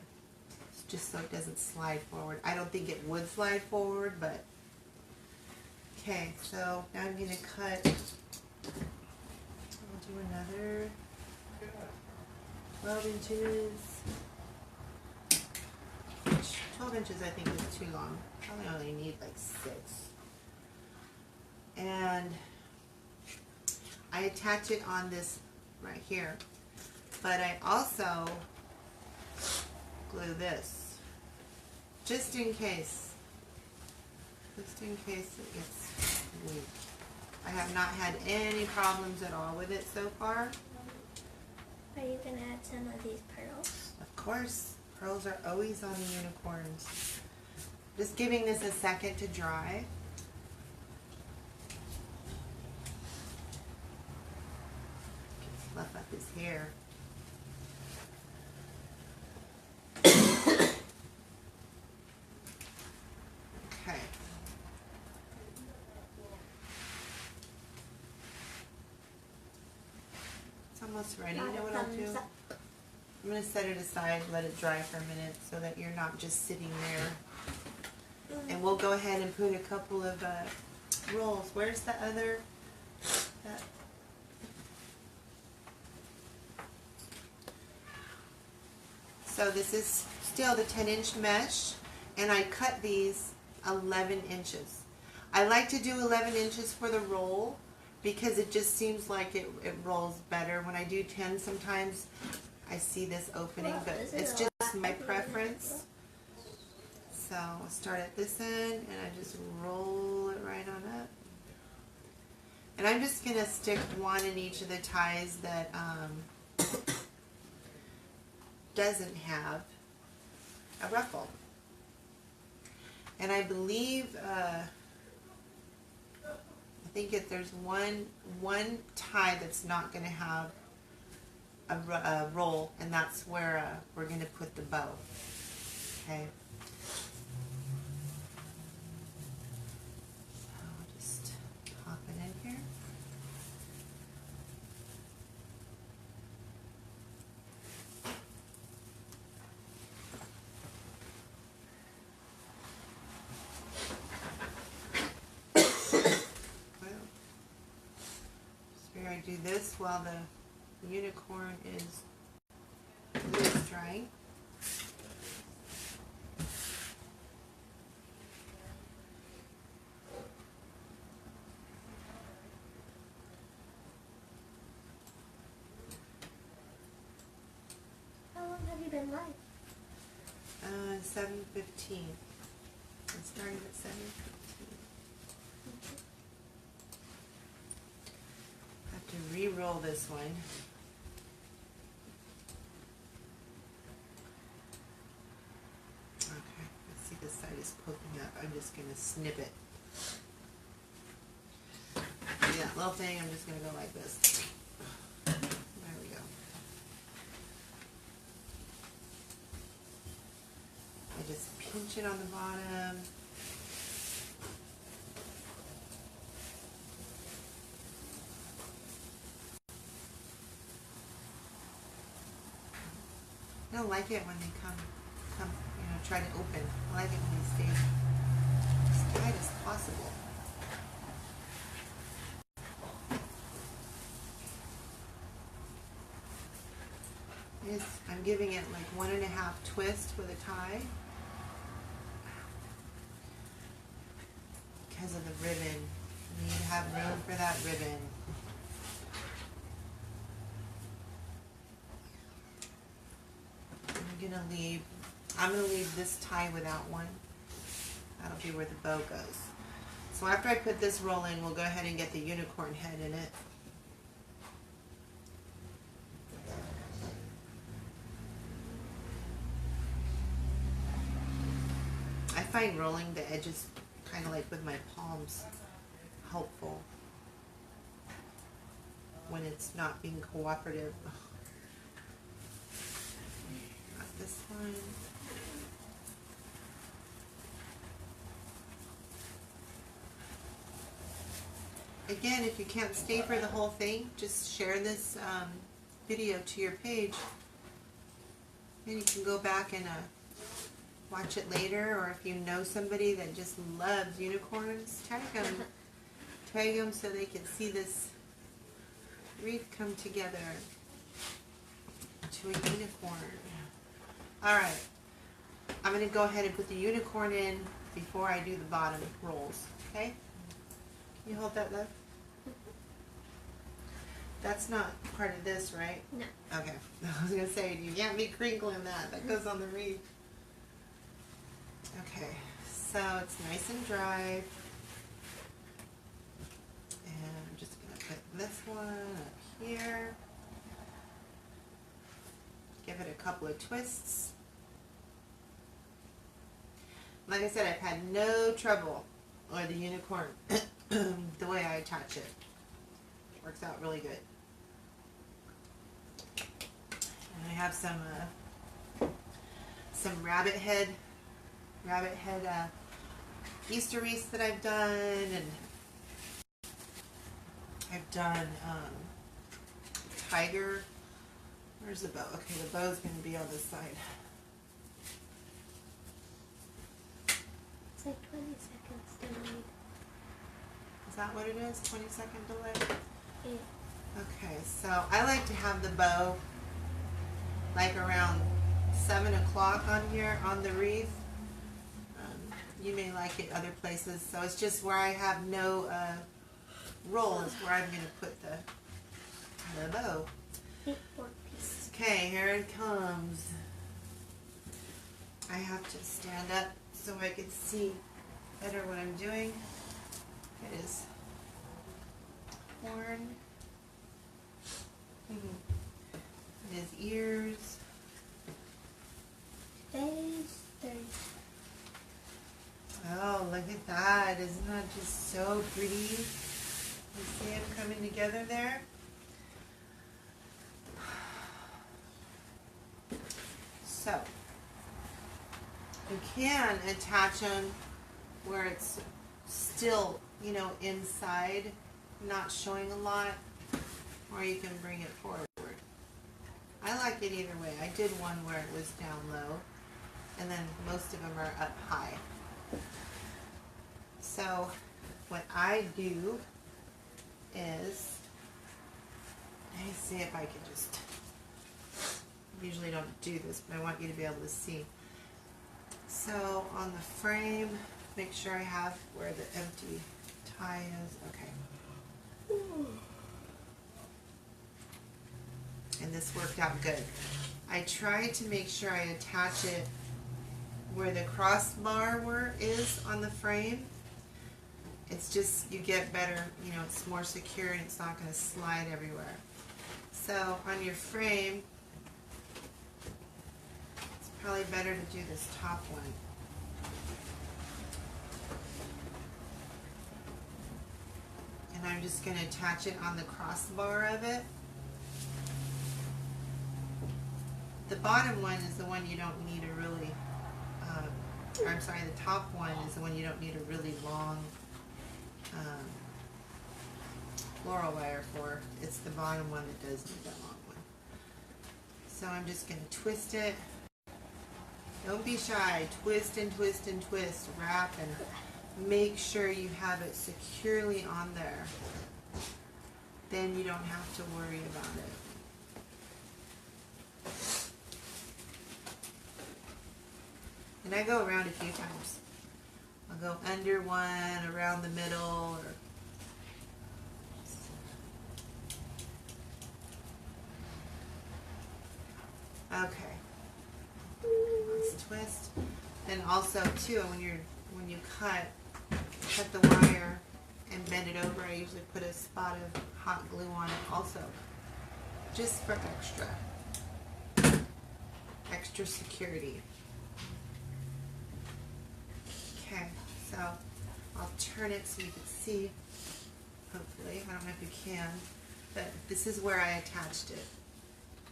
it's just so it doesn't slide forward. I don't think it would slide forward, but okay. So now I'm going to cut. I'll do another 12 inches. 12 inches I think is too long. Probably only need like 6. And I attach it on this right here. But I also glue this, just in case it gets weak. I have not had any problems at all with it so far. Are you going to add some of these pearls? Of course, pearls are always on the unicorns. Just giving this a second to dry. Fluff up his hair. Okay. It's almost ready. You know what I'll do? I'm going to set it aside, let it dry for a minute so that you're not just sitting there. And we'll go ahead and put a couple of rolls. Where's the other? So this is still the 10-inch mesh, and I cut these 11 inches. I like to do 11 inches for the roll because it just seems like it rolls better. When I do 10 sometimes I see this opening, but it's just my preference. So I'll start at this end and I just roll it right on up. And I'm just going to stick one in each of the ties that doesn't have a ruffle. And I believe, I think if there's one tie that's not going to have a roll, and that's where we're going to put the bow. Okay. So I'll just pop it in here. do this while the unicorn is drying. How long have you been live? 7:15. It started at 7:15. I have to re-roll this one. Okay, I see this side is poking up. I'm just going to snip it. See that little thing? I'm just going to go like this. There we go. I just pinch it on the bottom. I don't like it when they come, try to open. I like it when they stay as tight as possible. I'm giving it like 1.5 twists with a tie because of the ribbon. You need to have room for that ribbon. I'm gonna leave this tie without one. That'll be where the bow goes. So after I put this roll in, we'll go ahead and get the unicorn head in it. I find rolling the edges kind of like with my palms helpful when it's not being cooperative. Got this one. Again, if you can't stay for the whole thing, just share this video to your page and you can go back and watch it later, or if you know somebody that just loves unicorns, tag them so they can see this wreath come together to a unicorn. Alright, I'm going to go ahead and put the unicorn in before I do the bottom rolls, okay? Can you hold that, love? That's not part of this, right? No. Okay. I was going to say, you can't be crinkling that. That goes on the wreath. Okay, so it's nice and dry. And I'm just going to put this one up here. Give it a couple of twists. Like I said, I've had no trouble with the unicorn the way I attach it. Works out really good. And I have some rabbit head Easter wreaths that I've done, and I've done tiger. Where's the bow? Okay, the bow's going to be on this side. It's like 20 seconds delayed. Is that what it is? 20-second delay? Yeah. Okay, so I like to have the bow like around 7 o'clock on here on the wreath. You may like it other places, so it's just where I have no roll is where I'm going to put the bow. 8 work pieces. Okay, here it comes. I have to stand up so I can see better what I'm doing. It is horn. It is ears. Face 3. Oh, look at that. Isn't that just so pretty? You see them coming together there? So, you can attach them where it's still, inside, not showing a lot, or you can bring it forward. I like it either way. I did one where it was down low, and then most of them are up high. So what I do is Let me see if I can just, usually don't do this, but I want you to be able to see. So on the frame, make sure I have where the empty tie is. Okay. And this worked out good. I tried to make sure I attach it where the crossbar is on the frame. It's just, you get better, you know, it's more secure and it's not going to slide everywhere. So on your frame, it's probably better to do this top one. And I'm just going to attach it on the crossbar of it. The bottom one is the one you don't need a really, or I'm sorry, the top one is the one you don't need a really long floral wire for. It's the bottom one that does need that long one. So I'm just going to twist it. Don't be shy. Twist and twist and twist. Wrap and make sure you have it securely on there. Then you don't have to worry about it. And I go around a few times. I'll go under one, around the middle, or okay. Let's twist. And also too, when you cut the wire and bend it over, I usually put a spot of hot glue on it also. Just for extra security. Okay, so I'll turn it so you can see, hopefully. I don't know if you can, but this is where I attached it.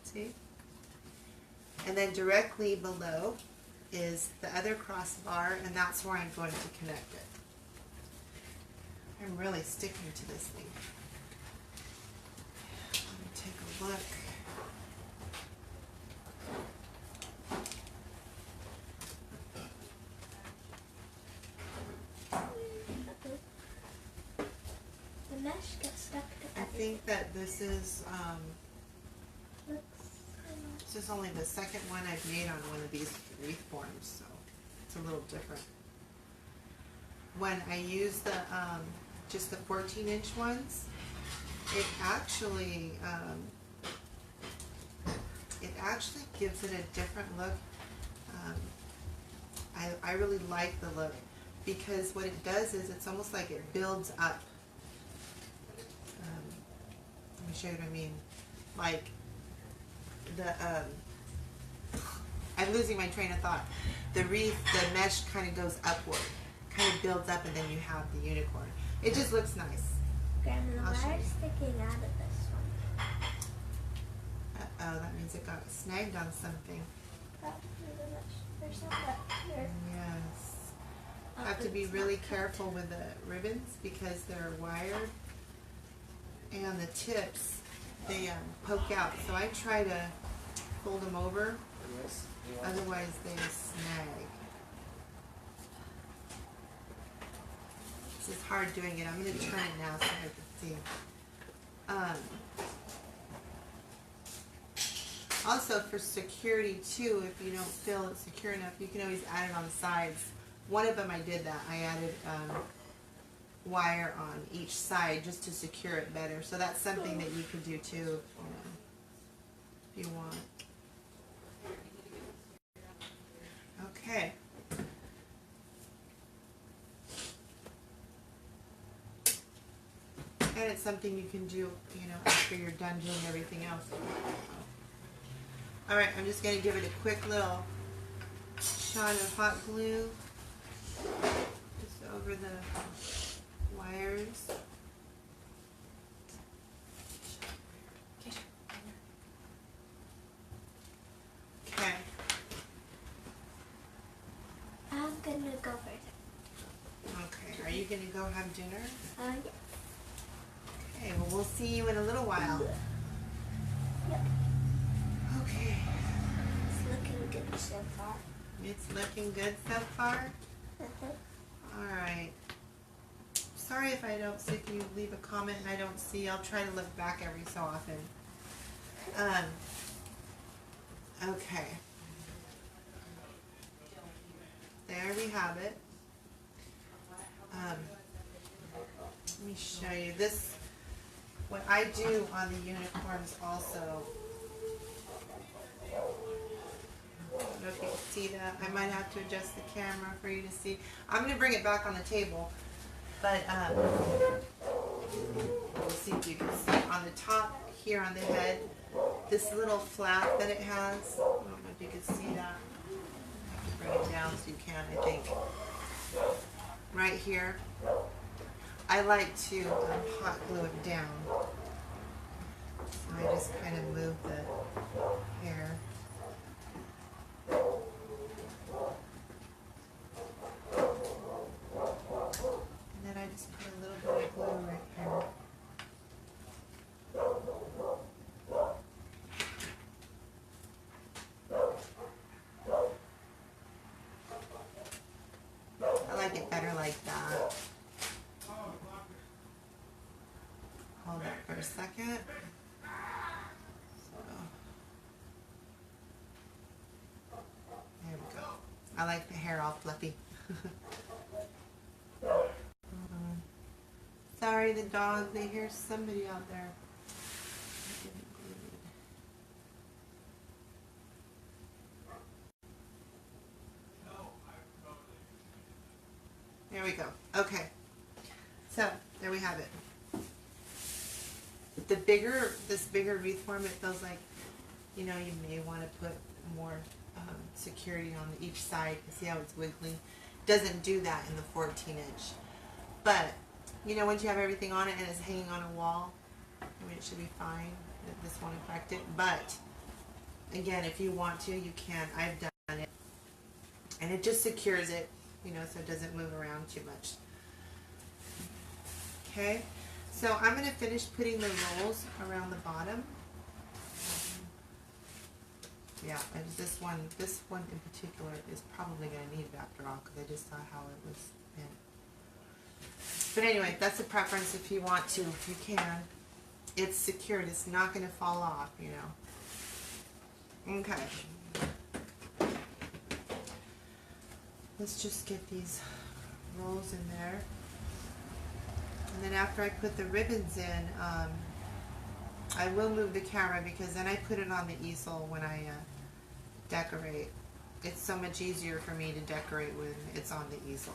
See? And then directly below is the other crossbar, and that's where I'm going to connect it. I'm really sticking to this thing. Let me take a look. The mesh gets stuck to I think that this is only the second one I've made on one of these wreath forms, so it's a little different. When I use the just the 14-inch ones, it actually gives it a different look. I really like the look because what it does is it's almost like it builds up. Let me show you what I mean. Like I'm losing my train of thought. The wreath, the mesh kind of goes upward, kind of builds up, and then you have the unicorn. It just looks nice. Grandma, I'll show why you. is sticking out of this one? Uh-oh, that means it got snagged on something. There's some left here. Yes. Have to be really careful with the ribbons because they're wired, and the tips, they poke out. So I try to fold them over, otherwise they snag. This is hard doing it. I'm going to turn it now so I can see. Also for security too, if you don't feel it's secure enough, you can always add it on the sides. One of them I did that. I added wire on each side just to secure it better. So that's something that you could do too, if you want. Okay. And it's something you can do, after you're done doing everything else. Alright, I'm just going to give it a quick little shot of hot glue just over the wires. Okay. I'm gonna go further. Okay, are you going to go have dinner? Yeah. Okay, well we'll see you in a little while. Yep. Okay. It's looking good so far. It's looking good so far? Alright. Sorry if I don't see, if you leave a comment and I don't see. I'll try to look back every so often. Okay. There we have it. Let me show you this. What I do on the unicorns also. I don't know if you can see that. I might have to adjust the camera for you to see. I'm going to bring it back on the table. But let's see if you can see on the top here on the head, this little flap that it has. I don't know if you can see that. I have to bring it down so you can, I think. Right here. I like to hot glue it down. So I just kind of move the hair. And then I just put a little bit of glue right here. I like it better like that. Hold that for a second. So, there we go. I like the hair all fluffy. Sorry, the dog, they hear somebody out there. There we go. Okay. So, there we have it. This bigger wreath form, it feels like, you know, you may want to put more security on each side. See how it's wiggly? Doesn't do that in the 14-inch. But, you know, once you have everything on it and it's hanging on a wall, I mean, it should be fine. This won't affect it. But, again, if you want to, you can. I've done it. And it just secures it, you know, so it doesn't move around too much. Okay. So I'm going to finish putting the rolls around the bottom. Yeah, and this one in particular is probably going to need it after all because I just saw how it was in. But anyway, that's a preference if you want to, if you can. It's secured. It's not going to fall off, you know. Okay. Let's just get these rolls in there. And then after I put the ribbons in, I will move the camera because then I put it on the easel when I decorate. It's so much easier for me to decorate when it's on the easel.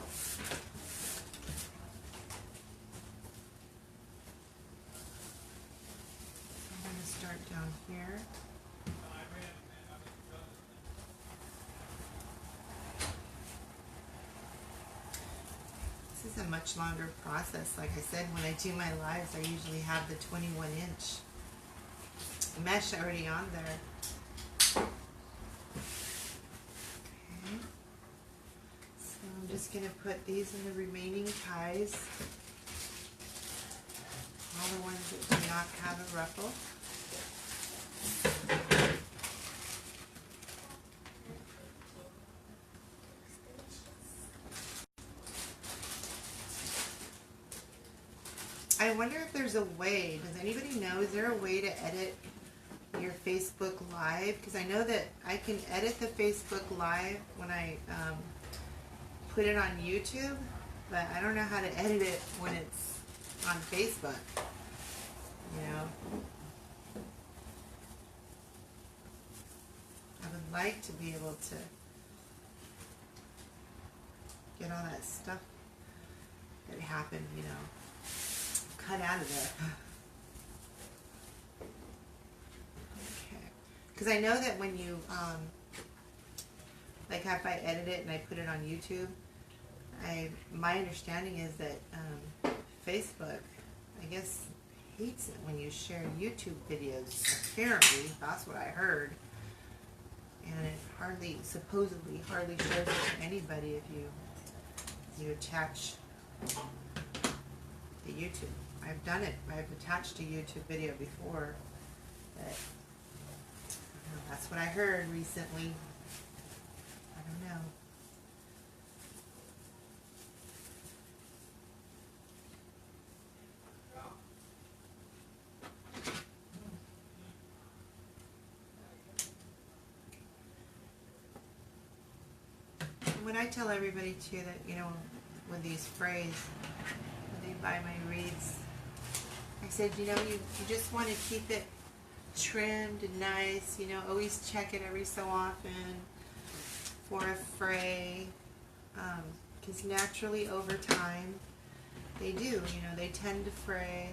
I'm going to start down here. This is a much longer process. Like I said, when I do my lives, I usually have the 21-inch mesh already on there. Okay. So I'm just going to put these in the remaining ties. All the ones that do not have a ruffle. I wonder if there's a way, does anybody know, is there a way to edit your Facebook Live? Because I know that I can edit the Facebook Live when I put it on YouTube, but I don't know how to edit it when it's on Facebook, you know. I would like to be able to get all that stuff that happened, you know, cut out of there. Okay. Because I know that when you, like if I edit it and I put it on YouTube, my understanding is that Facebook, I guess, hates it when you share YouTube videos. Apparently, that's what I heard. And it supposedly hardly shows it to anybody if you attach the YouTube. I've done it. I've attached a YouTube video before. But that's what I heard recently. I don't know. when I tell everybody too that, you know, with these sprays, when they buy my wreaths, I said, you know, you just want to keep it trimmed and nice, you know, always check it every so often for a fray, because naturally over time they do, you know, they tend to fray,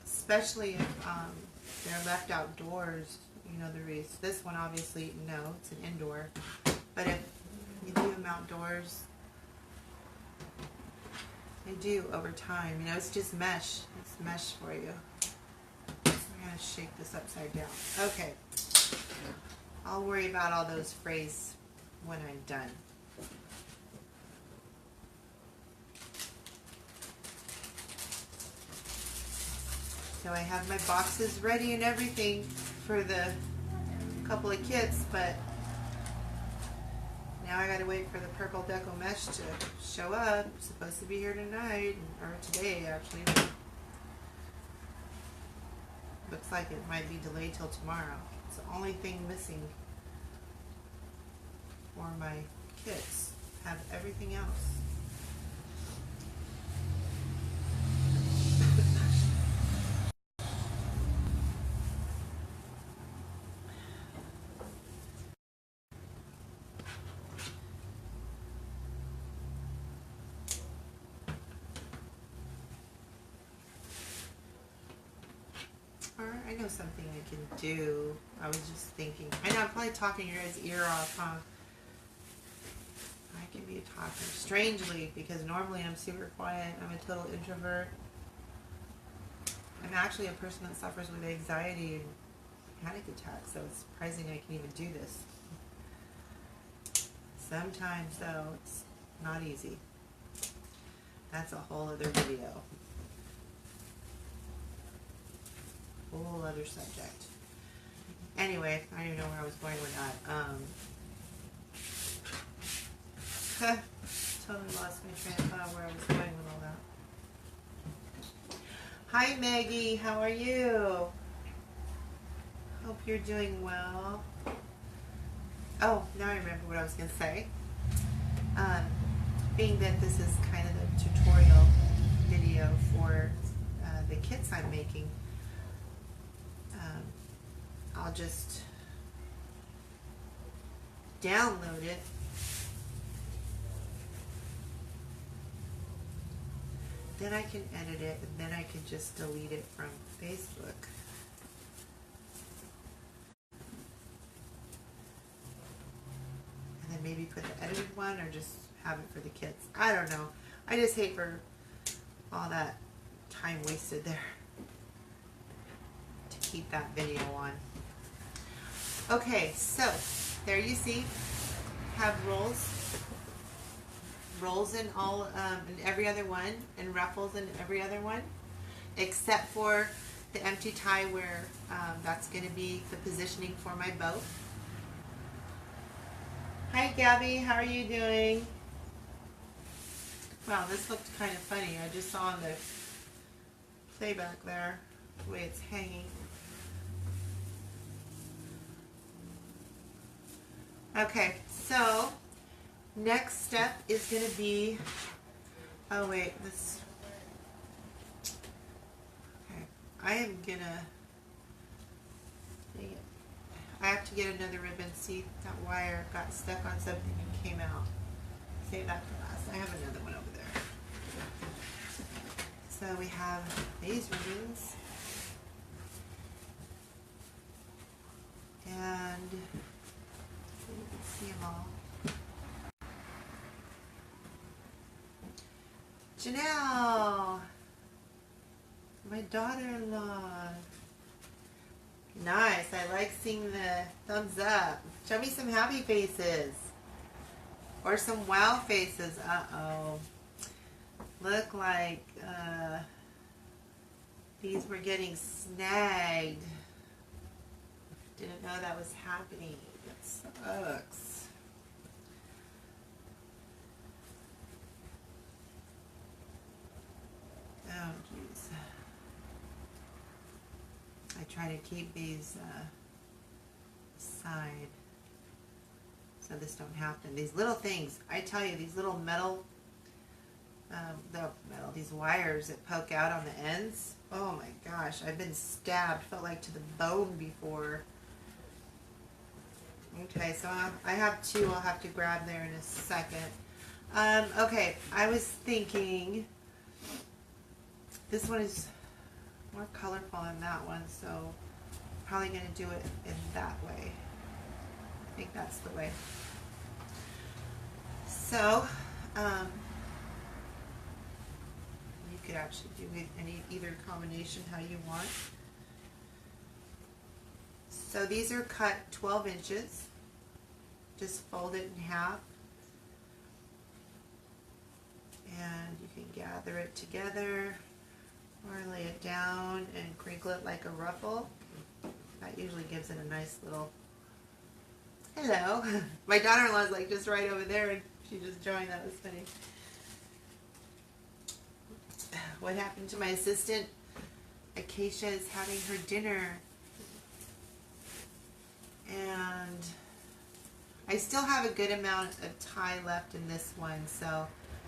especially if they're left outdoors, you know, the wreaths. This one obviously, no, it's an indoor, but if you leave them outdoors, they do over time, you know, it's just mesh, it's mesh for you. I'm going to shake this upside down. Okay, I'll worry about all those frays when I'm done. So I have my boxes ready and everything for the couple of kits, but now I gotta wait for the purple deco mesh to show up. It's supposed to be here tonight, or today actually. Looks like it might be delayed till tomorrow. It's the only thing missing for my kits. Have everything else. I know something I can do. I was just thinking. I know I'm probably talking your guys' ear off, huh? I can be a talker. Strangely, because normally I'm super quiet. I'm a total introvert. I'm actually a person that suffers with anxiety and panic attacks, so it's surprising I can even do this. Sometimes, though, it's not easy. That's a whole other video. Whole other subject. Anyway, I don't even know where I was going with that. Totally lost my train of thought where I was going with all that. Hi Maggie, how are you? Hope you're doing well. Oh, now I remember what I was going to say. Being that this is kind of the tutorial video for the kits I'm making, I'll just download it then I can edit it and then I can just delete it from Facebook. And then maybe put the edited one or just have it for the kids. I don't know. I just hate for all that time wasted there to keep that video on. Okay, so there you see, have rolls in all in every other one, and ruffles in every other one, except for the empty tie where that's going to be the positioning for my bow. Hi Gabby, how are you doing? Wow, this looked kind of funny. I just saw on the playback there the way it's hanging. Okay, so next step is going to be, oh wait, this, okay, I am going to, I have to get another ribbon. See, that wire got stuck on something and came out. Save that for last. I have another one over there. So we have these ribbons. And you can see them all. Janelle, my daughter-in-law. Nice. I like seeing the thumbs up. Show me some happy faces. Or some wow faces. Uh-oh. Look like these were getting snagged. Didn't know that was happening. That sucks. Oh, jeez. I try to keep these aside so this don't happen. These little things, I tell you, these little these wires that poke out on the ends. Oh my gosh, I've been stabbed, felt like to the bone before. Okay, so I have two I'll have to grab there in a second. Okay, I was thinking this one is more colorful than that one, so probably going to do it in that way. I think that's the way. So, you could actually do either combination how you want. So these are cut 12 inches. Just fold it in half. And you can gather it together or lay it down and crinkle it like a ruffle. That usually gives it a nice little hello. My daughter-in-law's like just right over there and she just joined. That was funny. What happened to my assistant? Acacia is having her dinner. And I still have a good amount of tie left in this one, so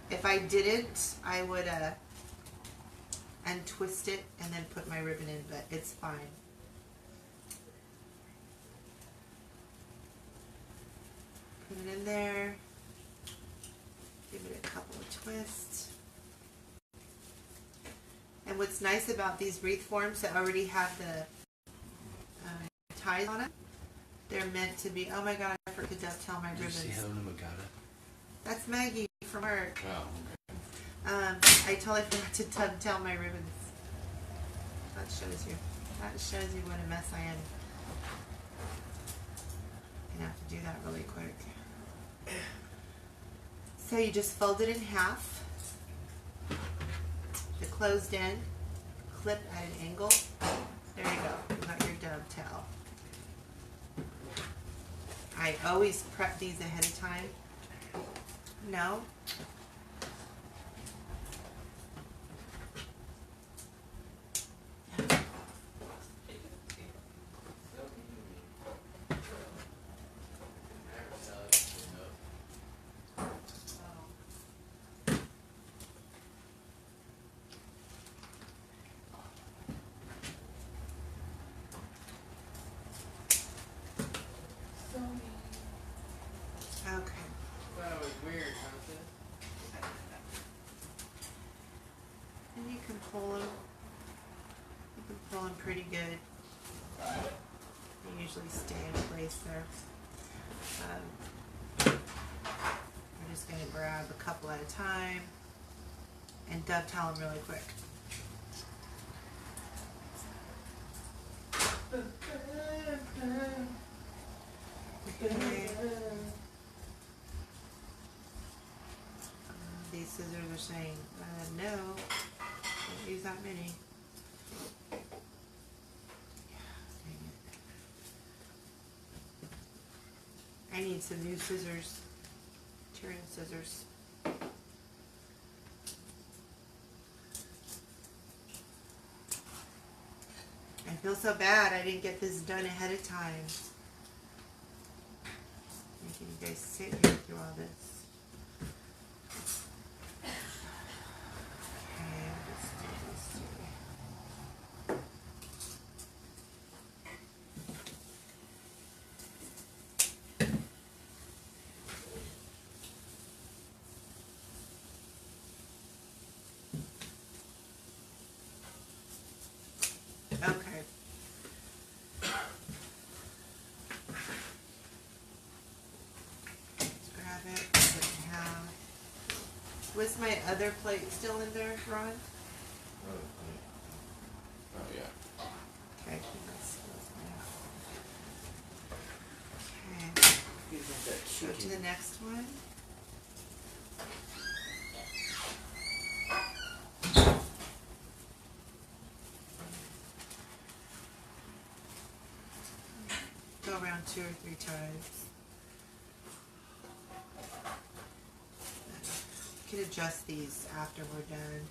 if I didn't, I would untwist it and then put my ribbon in, but it's fine. Put it in there, give it a couple of twists. And what's nice about these wreath forms that already have the ties on it, they're meant to be, oh my god, I forgot to dovetail my ribbons. Did you see Helena Magata? That's Maggie from work. Oh, okay. I totally forgot to dovetail my ribbons. That shows you what a mess I am. Gonna have to do that really quick. So you just fold it in half. The closed end, clip at an angle. There you go. You got your dovetail. I always prep these ahead of time. No. Okay. That was weird, huh? And you can pull them. You can pull them pretty good. They usually stay in place there. I'm just going to grab a couple at a time and dovetail them really quick. Okay. These scissors are saying, no, don't use that many. Dang it. I need some new scissors, Tyrian scissors. I feel so bad I didn't get this done ahead of time. Making you guys sit here through all this. Okay. Let's grab it, put it in half. Was my other plate still in there, Ron? Oh, yeah. Okay, let's close my out. Okay, go to the next one. Go around 2 or 3 times. You can adjust these after we're done.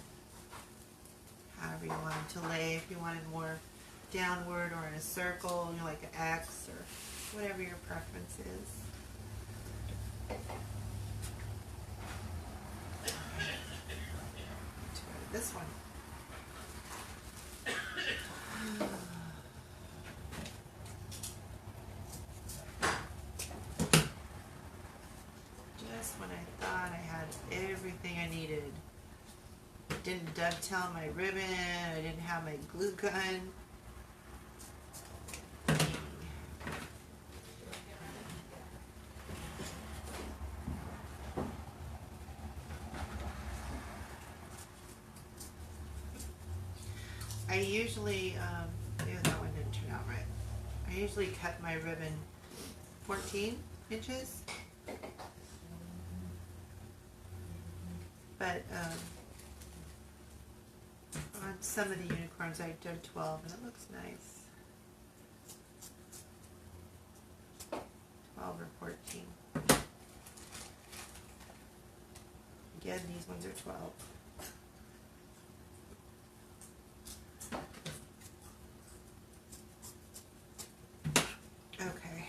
However you want them to lay. If you wanted more downward or in a circle, you know, like an X or whatever your preference is. This one. Just when I thought I had everything I needed. Didn't dovetail my ribbon, I didn't have my glue gun. I usually, yeah, that one didn't turn out right. I usually cut my ribbon 14 inches. But on some of the unicorns I've done 12 and it looks nice. 12 or 14. Again, these ones are 12. Okay.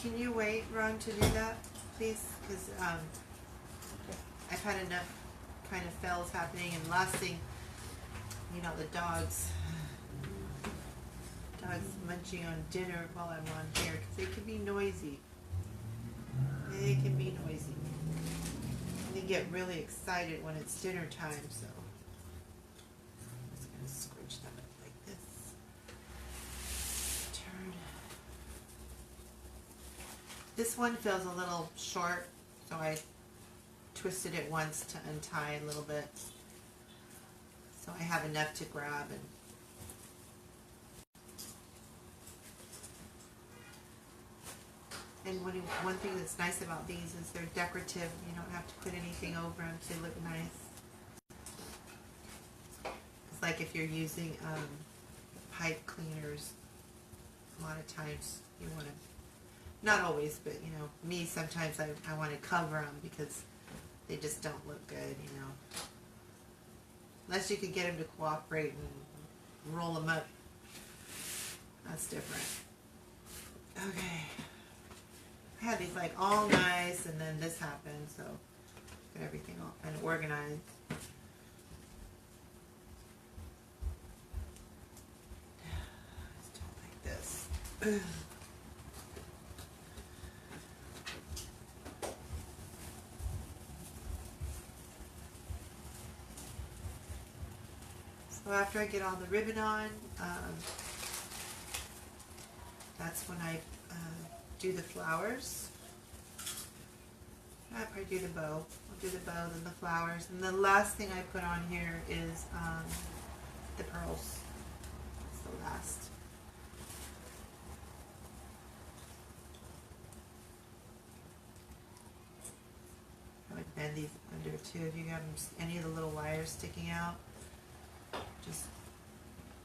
Can you wait, Ron, to do that, please? Because I've had enough kind of fails happening, and last thing, you know, the dogs munching on dinner while I'm on here, because they can be noisy. They can be noisy. They get really excited when it's dinner time, so I'm just going to squinch them up like this. Turn. This one feels a little short, so I twisted it once to untie a little bit. So I have enough to grab. And one thing that's nice about these is they're decorative. You don't have to put anything over them to look nice. It's like if you're using pipe cleaners, a lot of times you want to, not always, but you know, me sometimes I want to cover them because they just don't look good, you know. Unless you could get them to cooperate and roll them up. That's different. Okay. I had these like all nice, and then this happened, so got everything all kind of organized. Let's do it like this. So after I get all the ribbon on, that's when I do the flowers. I probably do the bow. I'll do the bow, then the flowers, and the last thing I put on here is the pearls. That's the last. I would bend these under too. If you have any of the little wires sticking out, just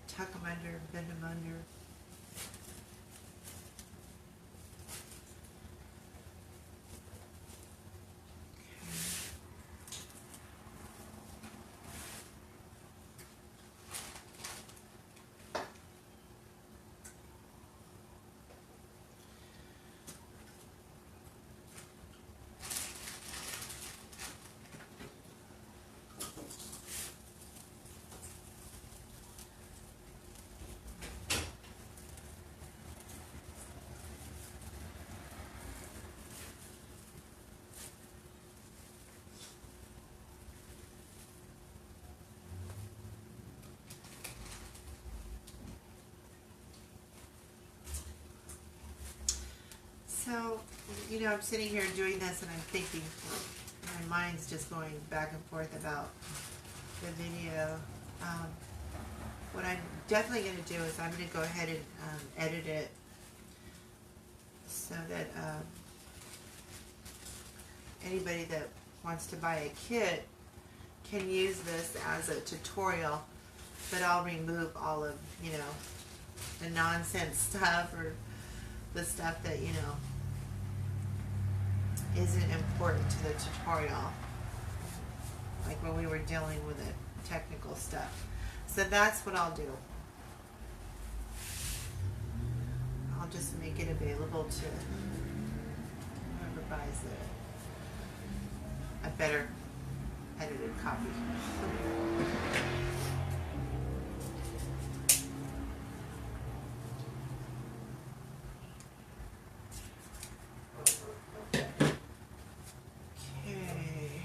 tuck them under, bend them under. So, you know, I'm sitting here doing this and I'm thinking, my mind's just going back and forth about the video. What I'm definitely going to do is I'm going to go ahead and edit it so that anybody that wants to buy a kit can use this as a tutorial, but I'll remove all of, you know, the nonsense stuff or the stuff that, you know, isn't important to the tutorial, like when we were dealing with the technical stuff. So that's what I'll do. I'll just make it available to whoever buys a better edited copy. Okay,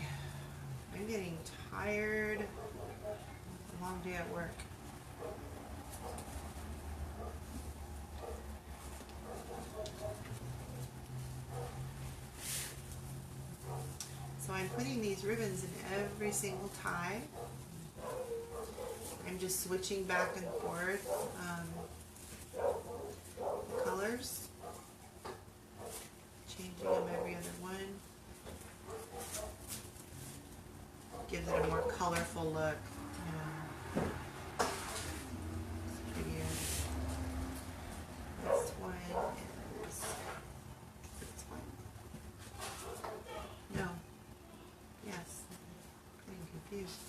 I'm getting tired. A long day at work. So I'm putting these ribbons in every single tie. I'm just switching back and forth colors, changing them every other one. Gives it a more colorful look. It's prettier. This one is this one. No. Yes. Getting confused.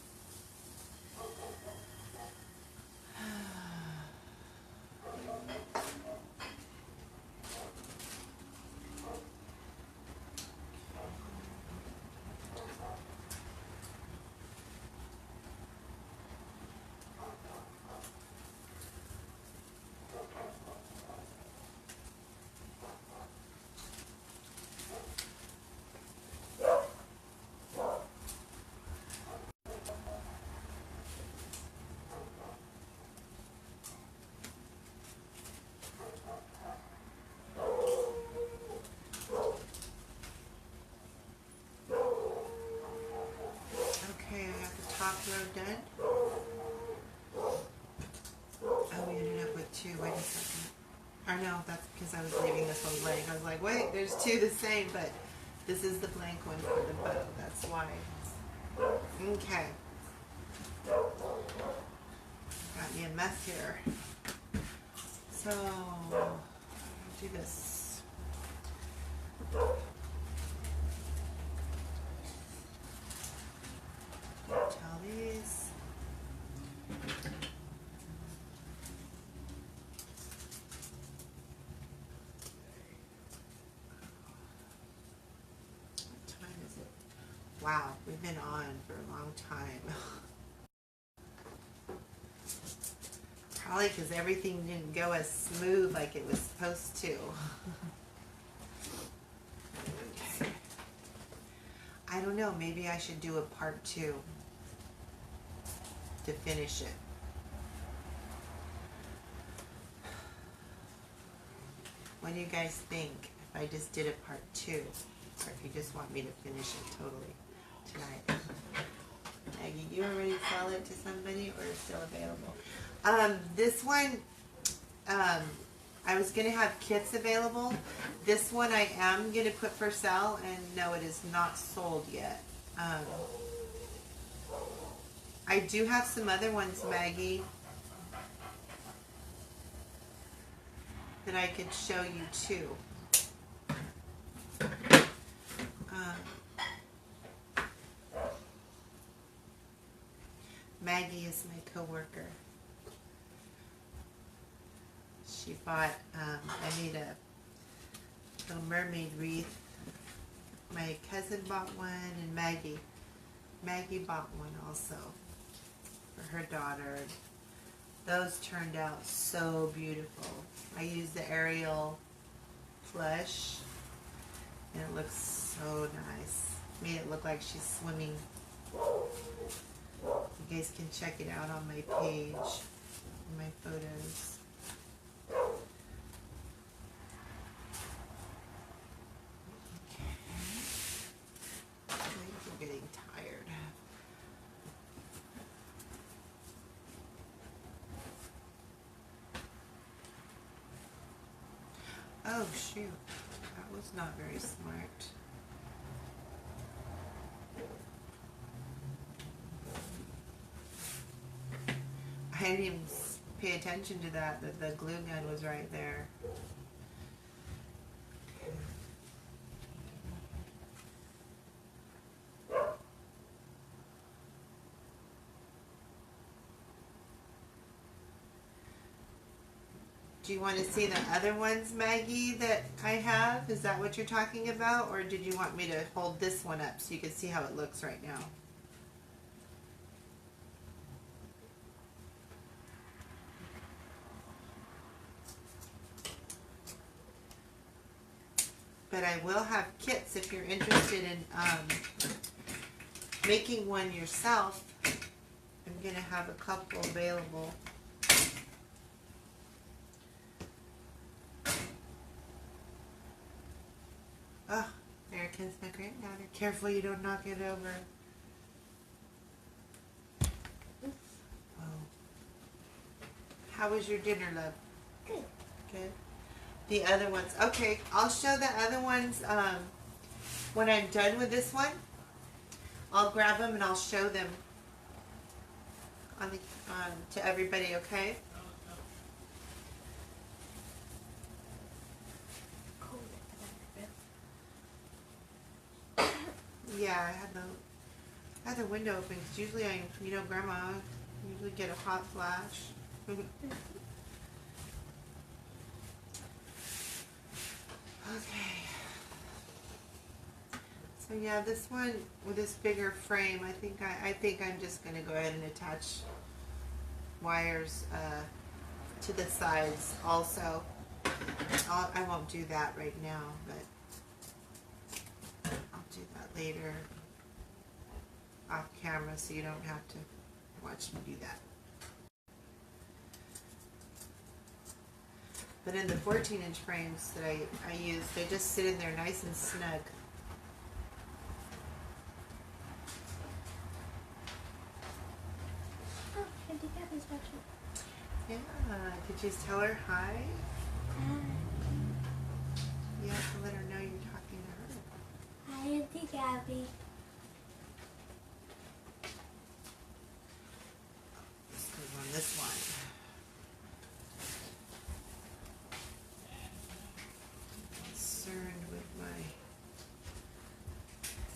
Top row done. Oh, we ended up with two. Wait a second. Or no, that's because I was leaving this one blank. I was like, wait, there's two the same, but this is the blank one for the bow. That's why. Okay. Got me a mess here. So, I'll do this. Tell these. What time is it? Wow, we've been on for a long time. Probably because everything didn't go as smooth like it was supposed to. Okay. I don't know, maybe I should do a part 2 to finish it. What do you guys think if I just did a part 2? Or if you just want me to finish it totally tonight? Maggie, you already sell it to somebody or it's still available? This one, I was going to have kits available. This one I am going to put for sale, and no, it is not sold yet. I do have some other ones, Maggie, that I could show you too. Maggie is my coworker. She bought, I made a little mermaid wreath. My cousin bought one, and Maggie bought one also for her daughter. Those turned out so beautiful. I used the Ariel plush, and it looks so nice. Made it look like she's swimming. You guys can check it out on my page, in my photos. I'm getting tired. Oh shoot, that was not very smart. I didn't even pay attention to that the glue gun was right there. Do you want to see the other ones, Maggie, that I have? Is that what you're talking about? Or did you want me to hold this one up so you can see how it looks right now? But I will have kits if you're interested in making one yourself. I'm going to have a couple available. Oh, there comes my granddaughter. Careful you don't knock it over. Oh. How was your dinner, love? Good. Good. The other ones. Okay, I'll show the other ones when I'm done with this one. I'll grab them and I'll show them on the to everybody, okay? Yeah, I had the window open because usually Grandma usually get a hot flash. Okay. So yeah, this one with this bigger frame, I think I'm just gonna go ahead and attach wires to the sides also. I won't do that right now, but I'll do that later off camera so you don't have to watch me do that. But in the 14-inch frames that I use, they just sit in there nice and snug. Oh, Auntie Gabby's watching. Yeah, could you just tell her hi? You have to let her know you're talking to her. Hi, Auntie Gabby. This goes on this one. Concerned with my...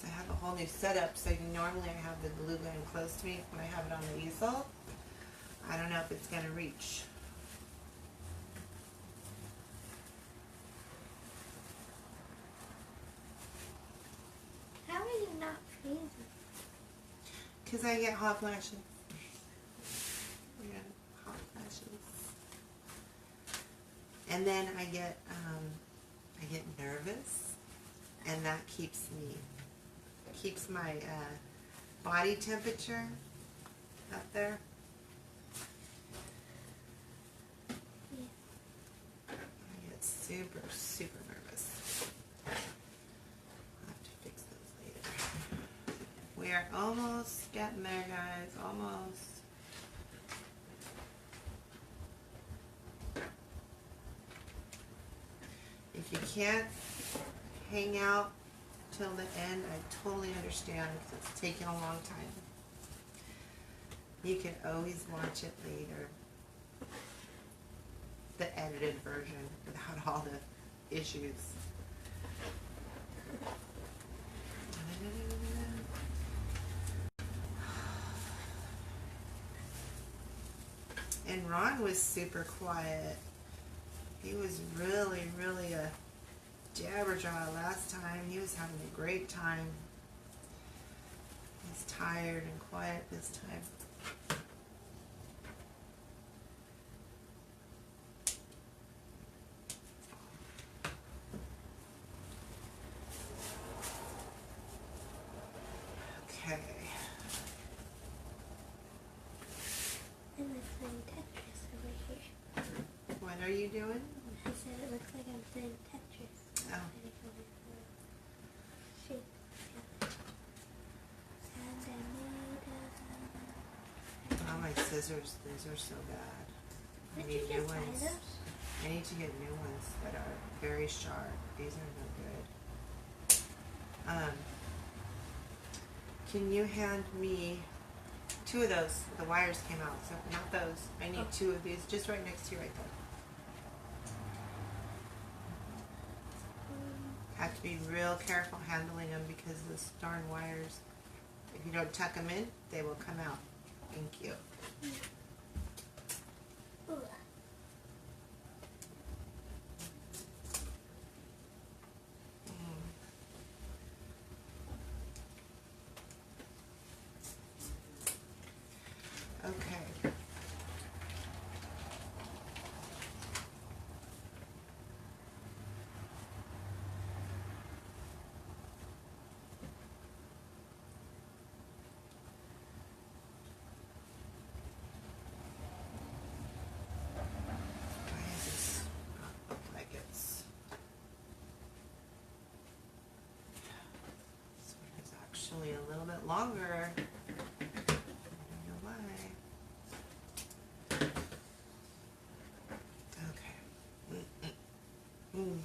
I have a whole new setup, so normally I have the glue gun close to me when I have it on the easel. I don't know if it's going to reach. How are you not freezing? Because I get hot flashes. Yeah, hot flashes. And then I get nervous, and that keeps my body temperature up there. Yeah. I get super, super nervous. I'll have to fix those later. We are almost getting there, guys. Almost. If you can't hang out till the end, I totally understand because it's taken a long time. You can always watch it later. The edited version without all the issues. And Ron was super quiet. He was really, really a jabberjaw last time. He was having a great time. He's tired and quiet this time. Okay. I'm playing Tetris over here. What are you doing? I said it looks like I'm playing Tetris. Oh. Shape. Oh, my scissors. These are so bad. I Did need you new just buy ones. those? I need to get new ones that are very sharp. These are no good. Can you hand me Two of those. The wires came out, so not those. I need Oh. two of these, just right next to you, right there. Have to be real careful handling them because those darn wires, if you don't tuck them in, they will come out. Thank you. Ooh. Okay. Why does this not look like it's... This one is actually a little bit longer. I don't know why. Okay. Mm.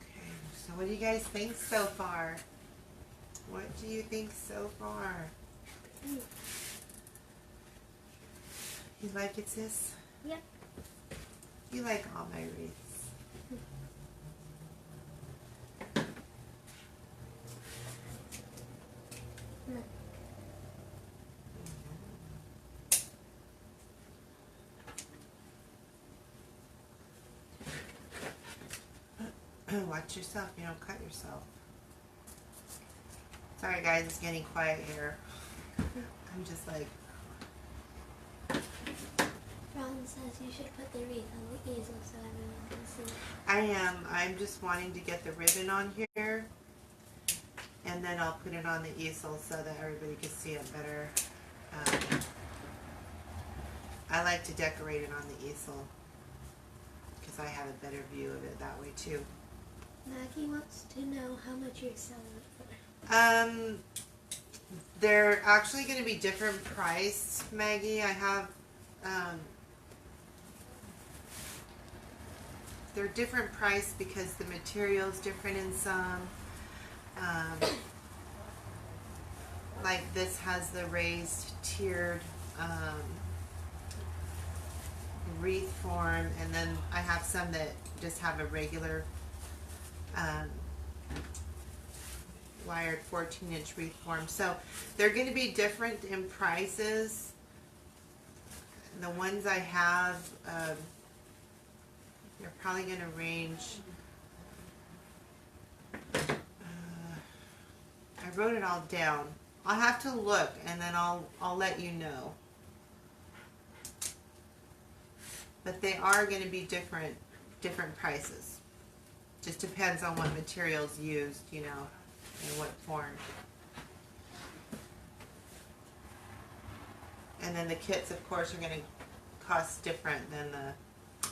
Okay, so what do you guys think so far? What do you think so far? Mm. You like it, sis? Yep. You like all my wreaths. Mm. Watch yourself, you don't cut yourself. Sorry guys, it's getting quiet here. I'm just like, Ron says you should put the wreath on the easel so everyone can see it. I am. I'm just wanting to get the ribbon on here. And then I'll put it on the easel so that everybody can see it better. I like to decorate it on the easel because I have a better view of it that way too. Maggie wants to know how much you're selling it for. They're actually going to be different price, Maggie. I have, they're different price because the material's different in some. Like this has the raised tiered wreath form, and then I have some that just have a regular wired 14-inch wreath form. So they're going to be different in prices. The ones I have, they're probably going to range. I wrote it all down. I'll have to look and then I'll let you know. But they are going to be different prices. Just depends on what materials used, you know, and what form. And then the kits, of course, are going to cost different than the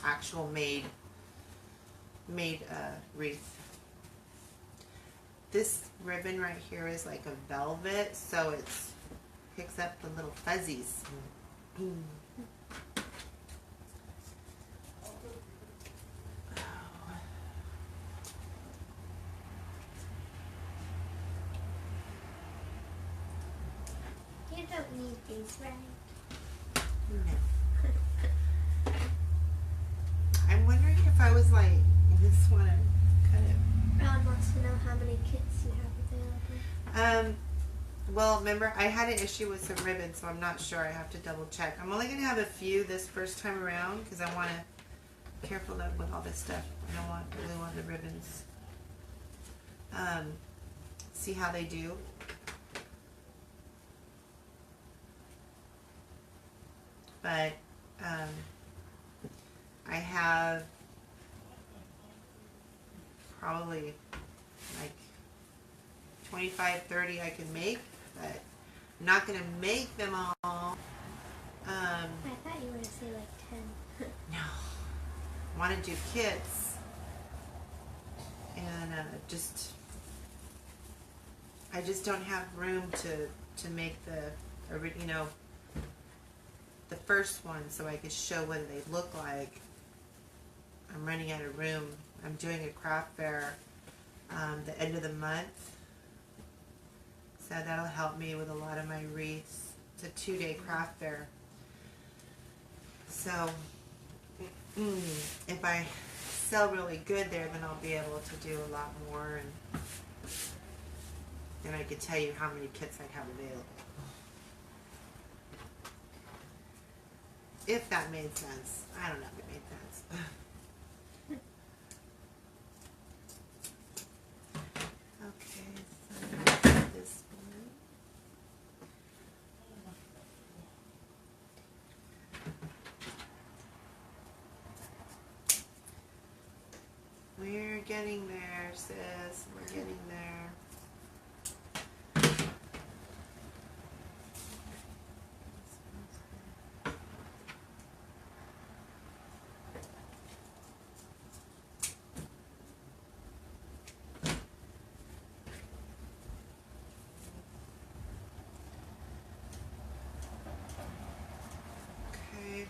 actual made wreath. This ribbon right here is like a velvet, so it picks up the little fuzzies. You don't need these, right? No. I'm wondering if I was like, this one, cut it. Ron wants to know how many kits you have available. Well, remember, I had an issue with some ribbons, so I'm not sure. I have to double check. I'm only going to have a few this first time around because I want to be careful with all this stuff. I don't want glue on the ribbons. See how they do. But I have probably like 25, 30 I can make, but I'm not gonna make them all. I thought you were going to say like 10. No, I want to do kits, and I just don't have room to make the first one, so I could show what they look like. I'm running out of room. I'm doing a craft fair the end of the month, so that'll help me with a lot of my wreaths. It's a 2-day craft fair. So if I sell really good there, then I'll be able to do a lot more, and then I could tell you how many kits I have available. If that made sense. I don't know if it made sense. Okay, so this one. We're getting there, sis. We're getting there. Okay.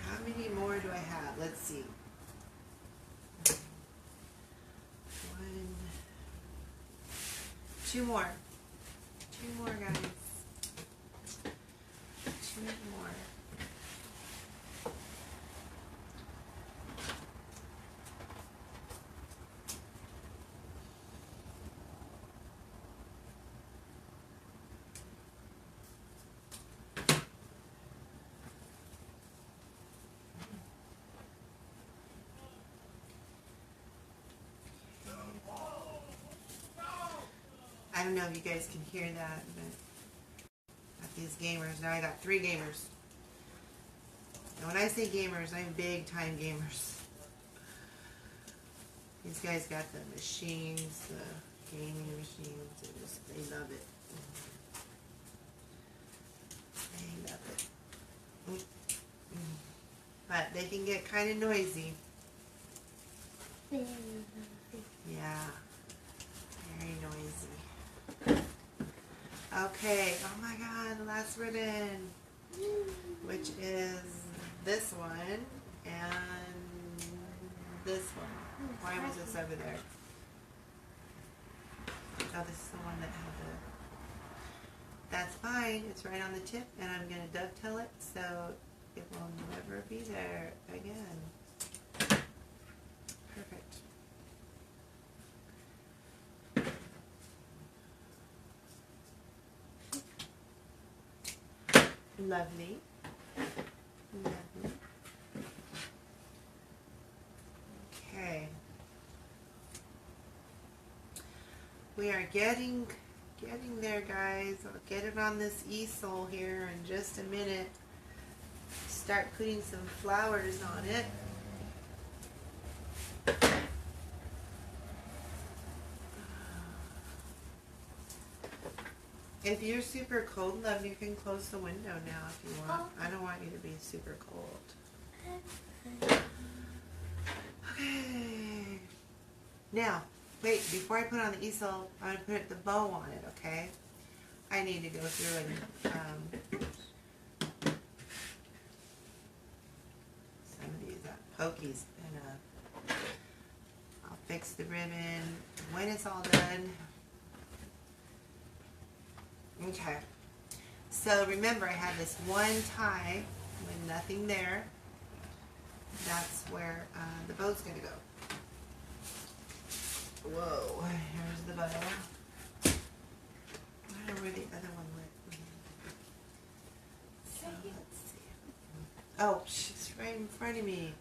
How many more do I have? Let's see. 1, 2 more. 2 more, guys. 2 more. I don't know if you guys can hear that, but got these gamers. Now I got 3 gamers. And when I say gamers, I mean big time gamers. These guys got the machines, the gaming machines. They love it. They love it. But they can get kind of noisy. Yeah. Very noisy. Okay, oh my god, the last ribbon, which is this one and this one. Why was this over there? Oh, this is the one that had the... That's fine, it's right on the tip, and I'm going to dovetail it so it will never be there again. Perfect. Lovely. Lovely. Okay. We are getting there, guys. I'll get it on this easel here in just a minute. Start putting some flowers on it. If you're super cold, love, you can close the window now if you want. I don't want you to be super cold. Okay. Now, wait, before I put on the easel, I'm going to put the bow on it, okay? I need to go through and, some of these pokies, and I'll fix the ribbon when it's all done. Okay, so remember I had this one tie with nothing there. That's where the bow's going to go. Whoa, here's the bow. I don't know where the other one went. So let's see. Oh, she's right in front of me.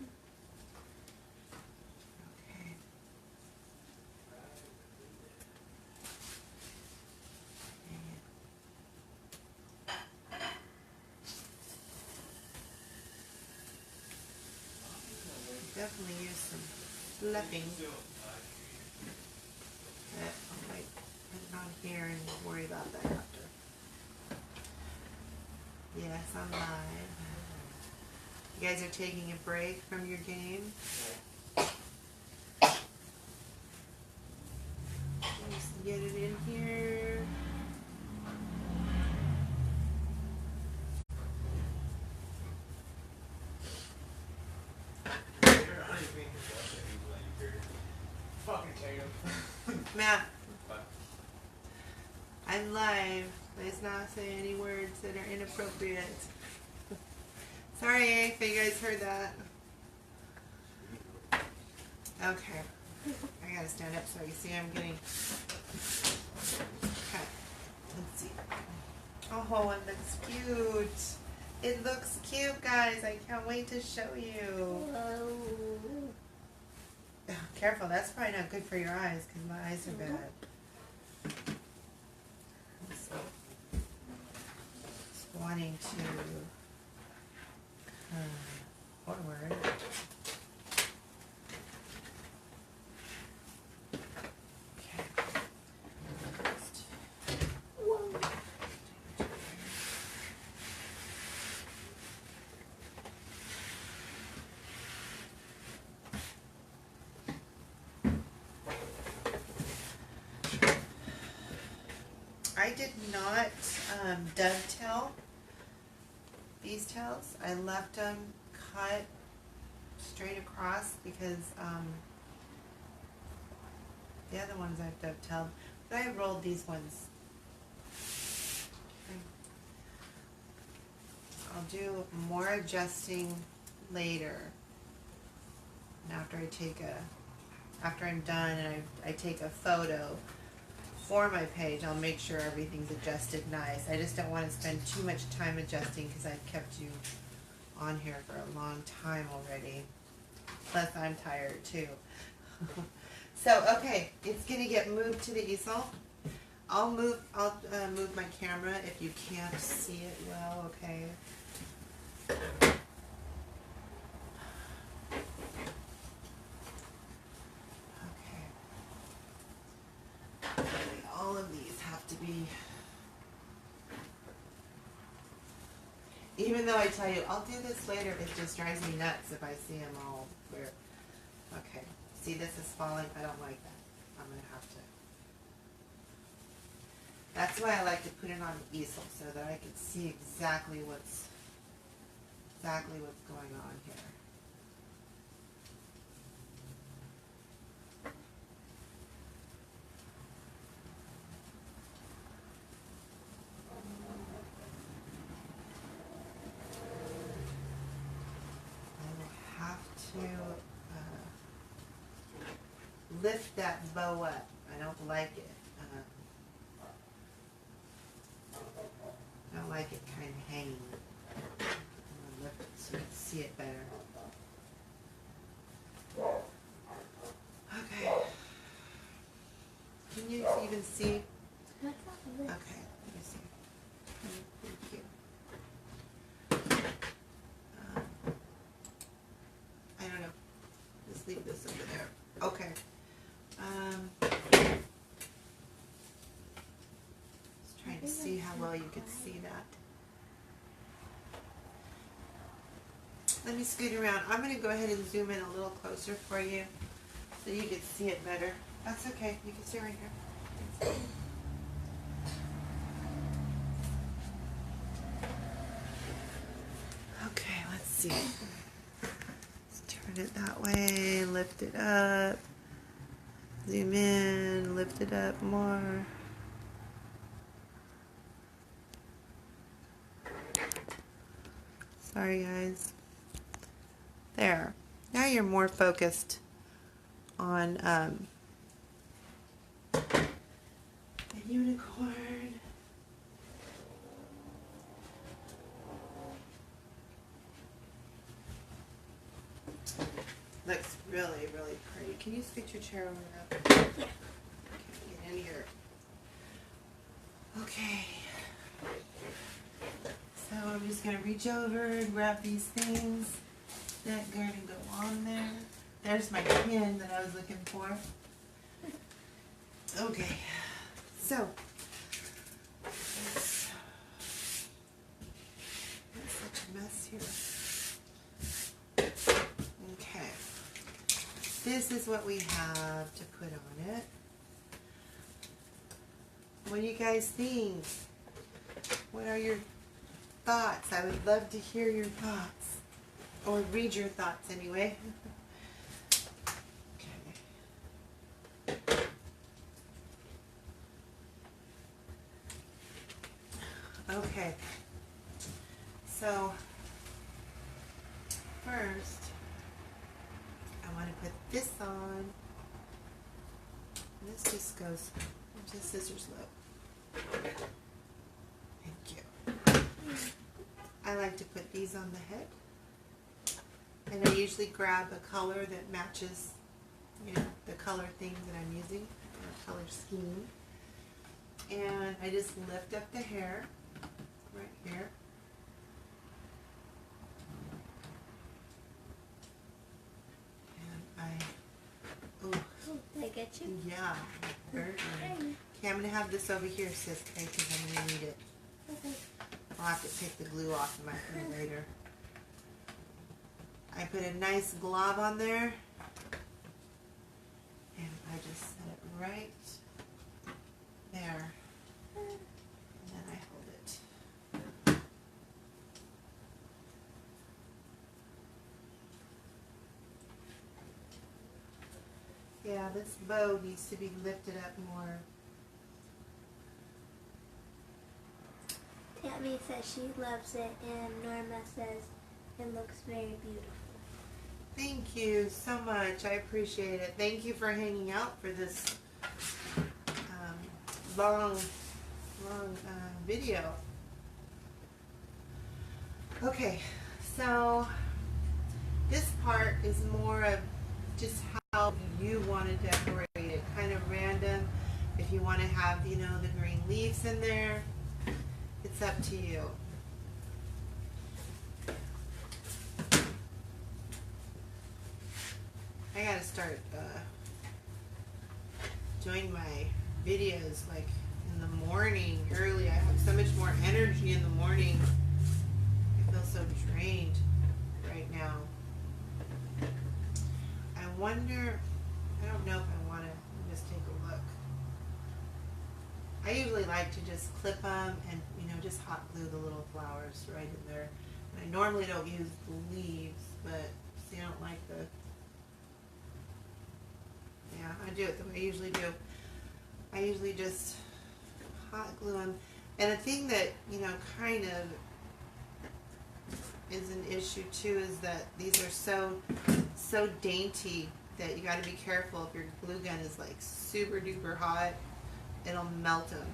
Okay. definitely use some fluffing. But I'll like put it on here and worry about that after. Yes, I'm live. You guys are taking a break from your game? Just get it in here. Fucking Tatum. Matt, I'm live. Let's not say any words that are inappropriate. Sorry if you guys heard that. Okay. I gotta stand up so you see I'm getting. Okay. Let's see. Oh, it looks cute. It looks cute, guys. I can't wait to show you. Whoa. Oh, careful, that's probably not good for your eyes because my eyes are bad. Let's see. Just wanting to come forward. Okay. Whoa. I did not dovetail these tails. I left them cut straight across because the other ones I've dovetailed, but I rolled these ones. Okay. I'll do more adjusting later. And after I'm done and I take a photo for my page, I'll make sure everything's adjusted nice. I just don't want to spend too much time adjusting because I've kept you on here for a long time already. Plus I'm tired too. So, okay, it's gonna get moved to the easel. I'll move my camera if you can't see it well, okay? All of these have to be, even though I tell you I'll do this later, it just drives me nuts if I see them all where, okay, see this is falling, I don't like that, I'm gonna have to, that's why I like to put it on the easel so that I can see exactly what's going on here. To lift that bow up. I don't like it. I don't like it kind of hanging. I'm going to lift it so you can see it better. Okay. Can you even see? Okay, let me see. Thank you. I don't know. Let's leave this over there. Okay. Just trying to see how well you can see that. Let me scoot around. I'm going to go ahead and zoom in a little closer for you so you can see it better. That's okay. You can see right here. Okay, let's see. Turn it that way, lift it up, zoom in, lift it up more. Sorry guys. There. Now you're more focused on the unicorn. Looks really, really pretty. Can you scoot your chair over that? Can't get in here. Okay. So I'm just going to reach over and grab these things. that going to go on there. There's my pin that I was looking for. Okay, so it's such a mess here. Okay, this is what we have to put on it. What do you guys think? What are your thoughts? I would love to hear your thoughts, or read your thoughts anyway. Okay, so first I want to put this on. This just goes into scissors loop. Thank you. I like to put these on the head, and I usually grab a color that matches, you know, the color thing that I'm using, or color scheme, and I just lift up the hair right here. And Did I get you? yeah, very good. Okay, I'm going to have this over here, sis, okay, because I'm going to need it. Okay. I'll have to take the glue off my thing later. I put a nice glob on there, and I just set it right there, and then I hold it. Yeah, this bow needs to be lifted up more. Tammy says she loves it, and Norma says it looks very beautiful. Thank you so much. I appreciate it. Thank you for hanging out for this long video. Okay, so this part is more of just how you want to decorate it, kind of random. If you want to have, you know, the green leaves in there, it's up to you. I gotta start doing my videos like in the morning early. I have so much more energy in the morning. I feel so drained right now. I wonder, I don't know if I want to just take a look. I usually like to just clip them and, you know, just hot glue the little flowers right in there. And I normally don't use the leaves, but see, I don't like the, yeah, I do it the way I usually do. I usually just hot glue them. And the thing that, you know, kind of is an issue too is that these are so dainty that you got to be careful. If your glue gun is like super duper hot, it'll melt them.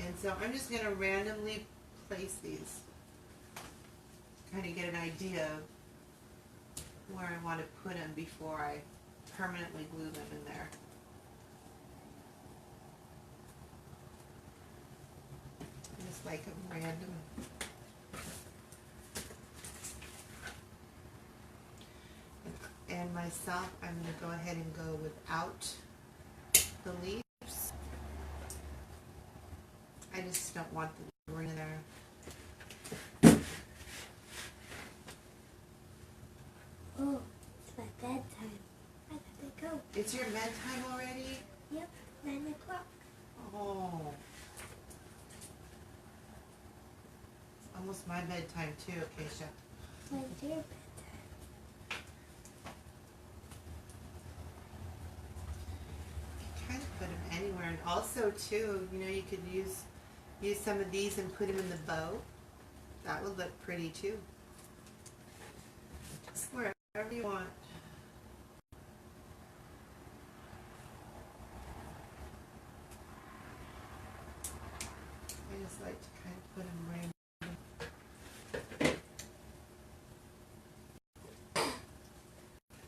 And so I'm just going to randomly place these, kind of get an idea of where I want to put them before I permanently glue them in there. Just like a random. And myself, I'm going to go ahead and go without the leaves. I just don't want the ring in there. Oh, it's my bedtime. I gotta go. It's your bedtime already? Yep, 9 o'clock. Oh. It's almost my bedtime too, Acacia. When's your bedtime? Kind of put them anywhere, and also too, you know, you could use some of these and put them in the bow. That would look pretty too. Just wherever you want. I just like to kind of put them random.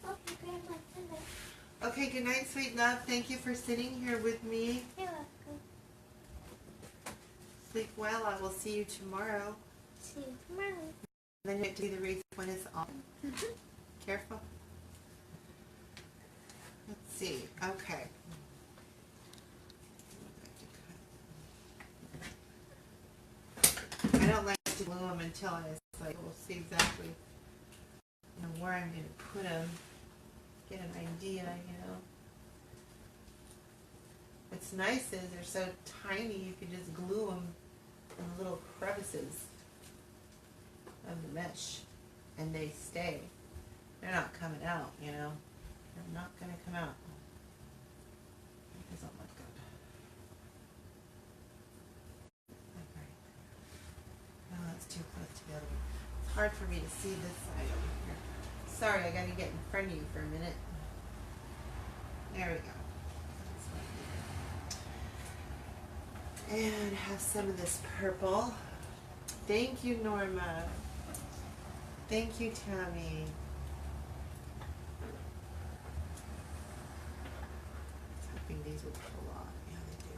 Okay, Grandma, send it. Okay, good night, sweet love. Thank you for sitting here with me. You're welcome. Sleep well. I will see you tomorrow. See you tomorrow. Then you have to do the wreath when it's on. Careful. Let's see. Okay. I don't like to glue them until I we'll see exactly where I'm going to put them. Get an idea, What's nice is they're so tiny you can just glue them in the little crevices of the mesh and they stay. They're not coming out, They're not going to come out. It doesn't look good. Okay. No, that's too close together. It's hard for me to see this side over here. Sorry, I got to get in front of you for a minute. There we go. And have some of this purple. Thank you, Norma. Thank you, Tammy. I think these will pull off. Yeah, they do.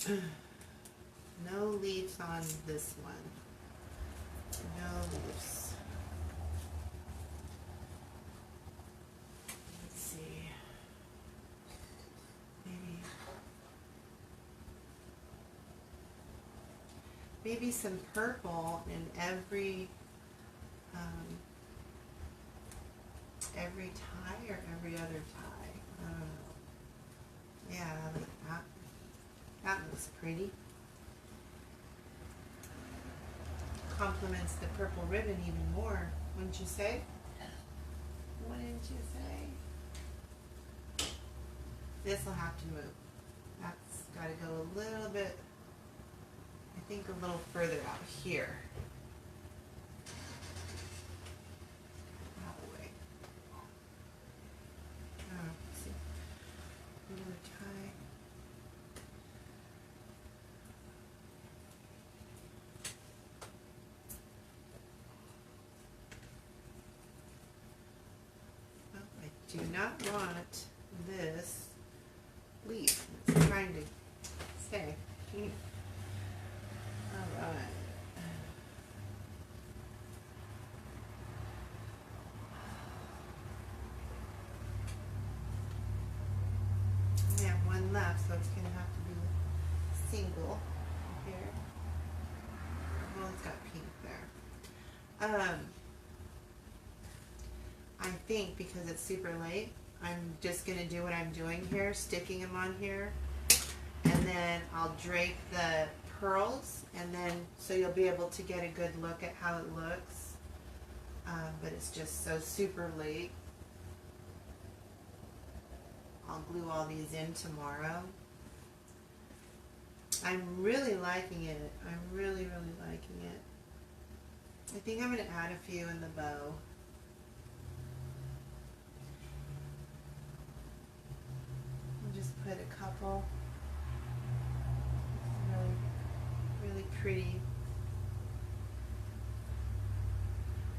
Okay. No leaves on this one. No leaves. Let's see. Maybe some purple in every tie or every other tie. I don't know. Yeah, I like that. That looks pretty. Complements the purple ribbon even more, wouldn't you say? Wouldn't you say? This will have to move. That's got to go a little bit, I think a little further out here. Out of the way. Let's see. Another tie. Do not want this leaf. It's trying to stay. Alright. We have one left, so it's going to have to be single here. Well, it's got pink there. I think because it's super late, I'm just going to do what I'm doing here, sticking them on here, and then I'll drape the pearls, and then so you'll be able to get a good look at how it looks, but it's just so super late. I'll glue all these in tomorrow. I'm really liking it. I'm really, really liking it. I think I'm going to add a few in the bow. Put a couple. Really, really pretty.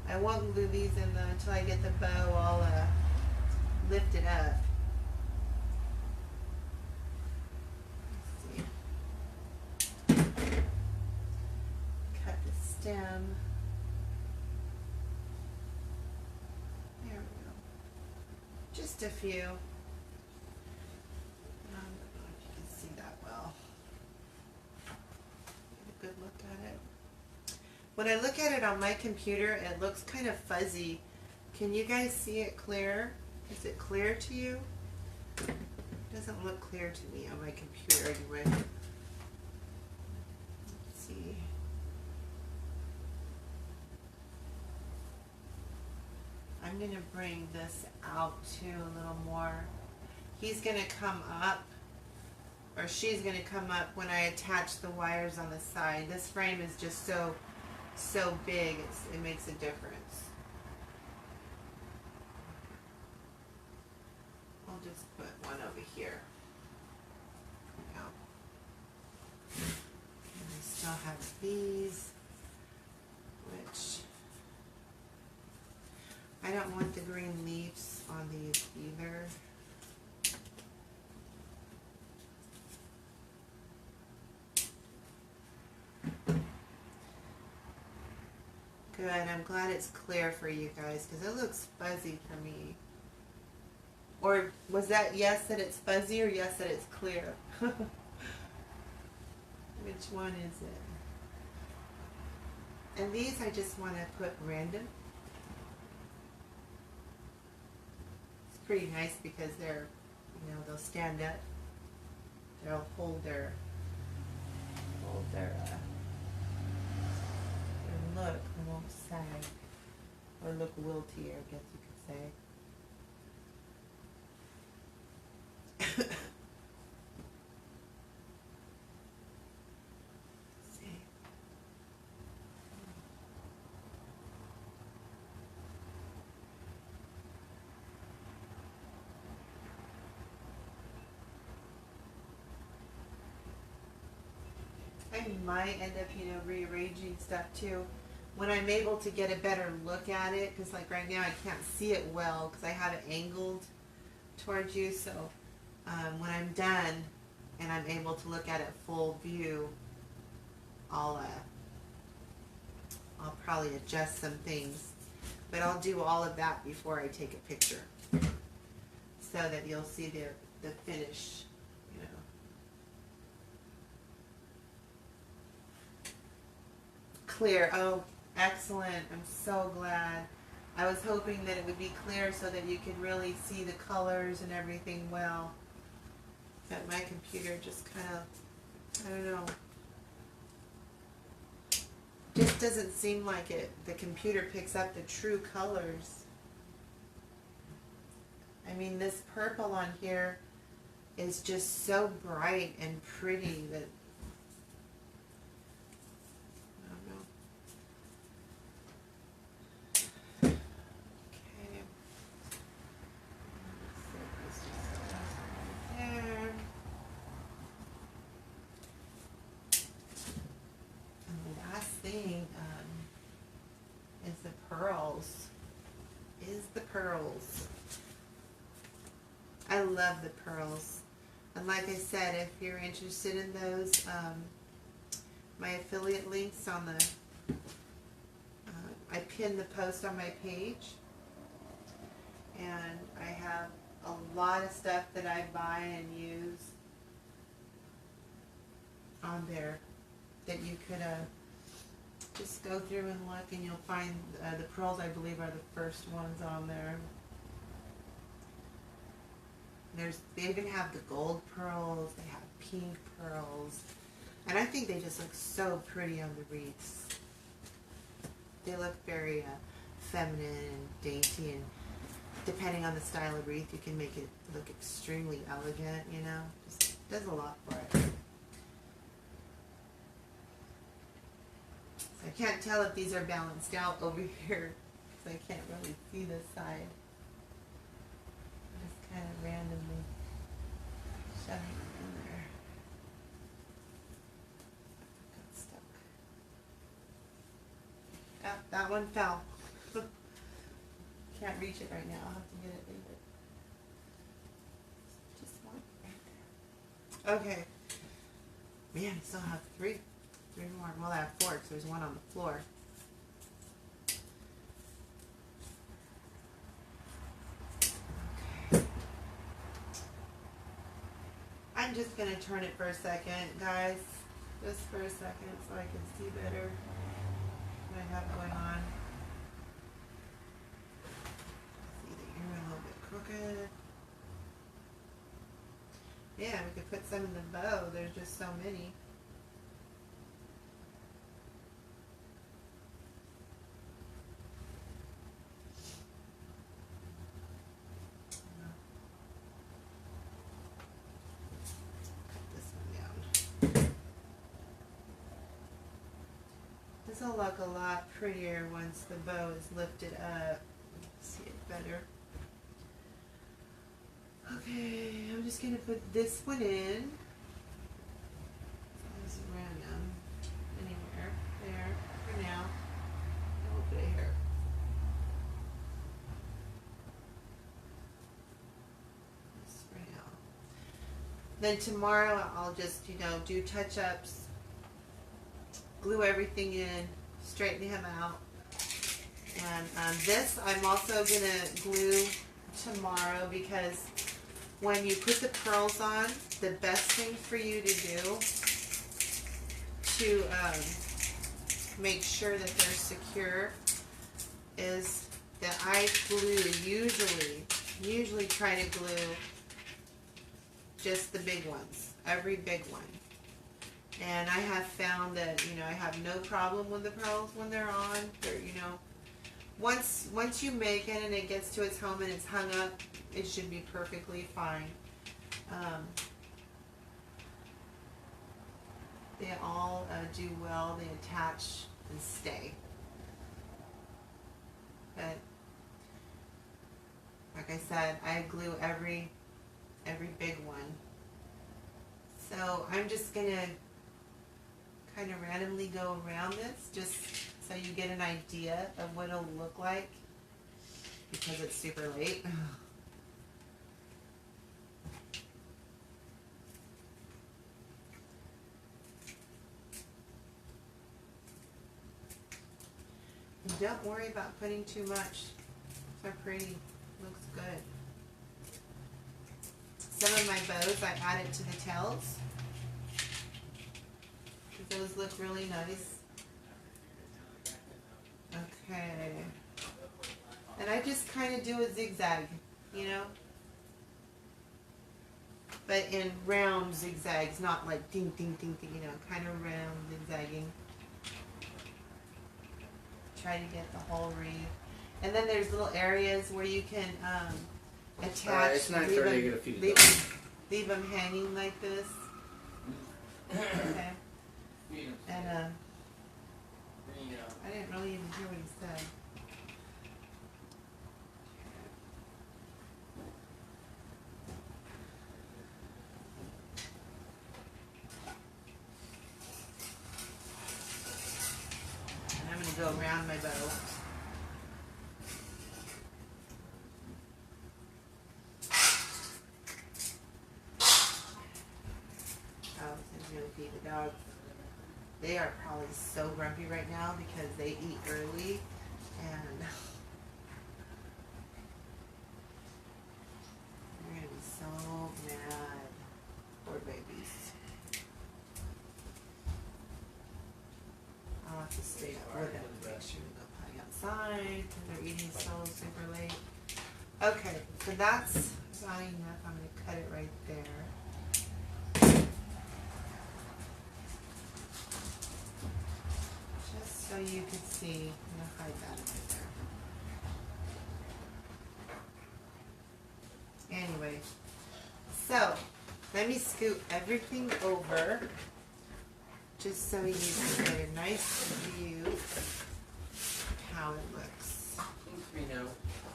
I won't glue these in until I get the bow all lifted up. Let's see. Cut the stem. There we go. Just a few. When I look at it on my computer, it looks kind of fuzzy. Can you guys see it clear? Is it clear to you? It doesn't look clear to me on my computer anyway. Let's see. I'm going to bring this out too a little more. He's going to come up, or she's going to come up when I attach the wires on the side. This frame is just so big, it makes a difference. I'll just put one over here. Yeah. I'll have these, which I don't want the green leaves on these either. Good, I'm glad it's clear for you guys because it looks fuzzy for me. Or was that yes that it's fuzzy or yes that it's clear? Which one is it? And these I just want to put random. It's pretty nice because they're, you know, they'll stand up. They'll hold their look and won't sag. Or look wilty, I guess you could say. I might end up, you know, rearranging stuff too when I'm able to get a better look at it, because like right now I can't see it well because I have it angled towards you. So when I'm done and I'm able to look at it full view, I'll probably adjust some things, but I'll do all of that before I take a picture so that you'll see the finish. Clear. Oh, excellent. I'm so glad. I was hoping that it would be clear so that you could really see the colors and everything well. But my computer just kind of, I don't know, just doesn't seem like it. The computer picks up the true colors. I mean, this purple on here is just so bright and pretty that pearls. I love the pearls. And like I said, if you're interested in those, my affiliate links on the, I pinned the post on my page. And I have a lot of stuff that I buy and use on there that you could just go through and look, and you'll find the pearls, I believe, are the first ones on there. They even have the gold pearls, they have pink pearls, and I think they just look so pretty on the wreaths. They look very feminine and dainty, and depending on the style of wreath, you can make it look extremely elegant, you know, just does a lot for it. I can't tell if these are balanced out over here because I can't really see this side. I'm just kind of randomly shoving it in there. Got stuck. Ah, that one fell. Can't reach it right now. I'll have to get it later. Just one right there. Okay. Man, I still have three more. Well, I have four because there's one on the floor. Okay. I'm just going to turn it for a second, guys. Just for a second so I can see better what I have going on. See the ear a little bit crooked. Yeah, we could put some in the bow. There's just so many. This will look a lot prettier once the bow is lifted up. See it better. Okay, I'm just going to put this one in. This is random. Anyway. Then tomorrow I'll just, you know, do touch-ups, glue everything in, straighten him out. And this I'm also going to glue tomorrow because when you put the pearls on, the best thing for you to do to make sure that they're secure is that I glue, usually try to glue just the big ones, every big one. And I have found that, you know, I have no problem with the pearls when they're on. They're, you know, once you make it and it gets to its home and it's hung up, it should be perfectly fine. They all do well. They attach and stay. But like I said, I glue every big one. So I'm just gonna kind of randomly go around this just so you get an idea of what it'll look like because it's super late. And don't worry about putting too much. So pretty. Looks good. Some of my bows I added to the tails. Those look really nice. Okay. And I just kind of do a zigzag, you know? But in round zigzags, not like ding, ding, ding, ding, you know, kind of round zigzagging. Try to get the whole wreath. And then there's little areas where you can attach, it's 9:30, get a few leave them hanging like this. Okay. And I didn't really even hear what he said. And I'm going to go around my bow. The dogs, they are probably so grumpy right now because they eat early and they're gonna be so mad. Poor babies. I'll have to stay up with them to make sure they're playing outside because they're eating so super late. Okay, so that's not enough. I'm gonna cut it right there. So you could see, I'm gonna hide that right there. Anyway, so let me scoot everything over just so you can get a nice view of how it looks.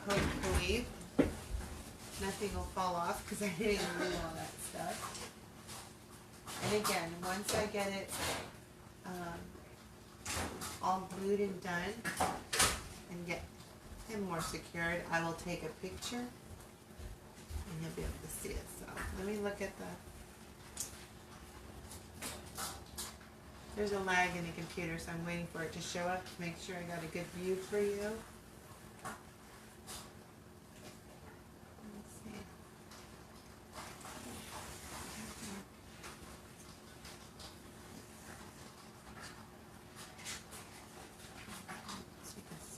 Hopefully nothing will fall off because I didn't glue all that stuff. And again, once I get it all glued and done and get him more secured, I will take a picture and you'll be able to see it. So let me look at there's a lag in the computer, so I'm waiting for it to show up to make sure I got a good view for you. Let's see.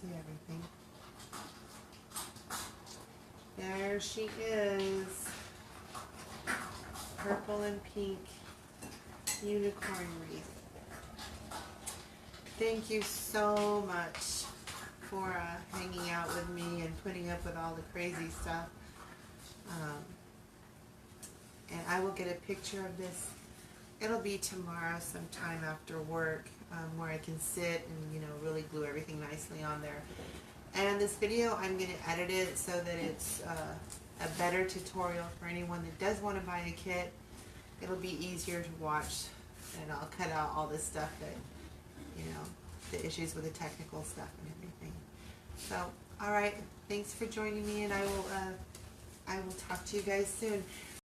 See everything. There she is. Purple and pink unicorn wreath. Thank you so much for hanging out with me and putting up with all the crazy stuff. And I will get a picture of this. It'll be tomorrow sometime after work, where I can sit and, you know, really glue everything nicely on there. And this video, I'm going to edit it so that it's a better tutorial for anyone that does want to buy a kit. It'll be easier to watch, and I'll cut out all this stuff that, you know, the issues with the technical stuff and everything. So, all right, thanks for joining me, and I will talk to you guys soon.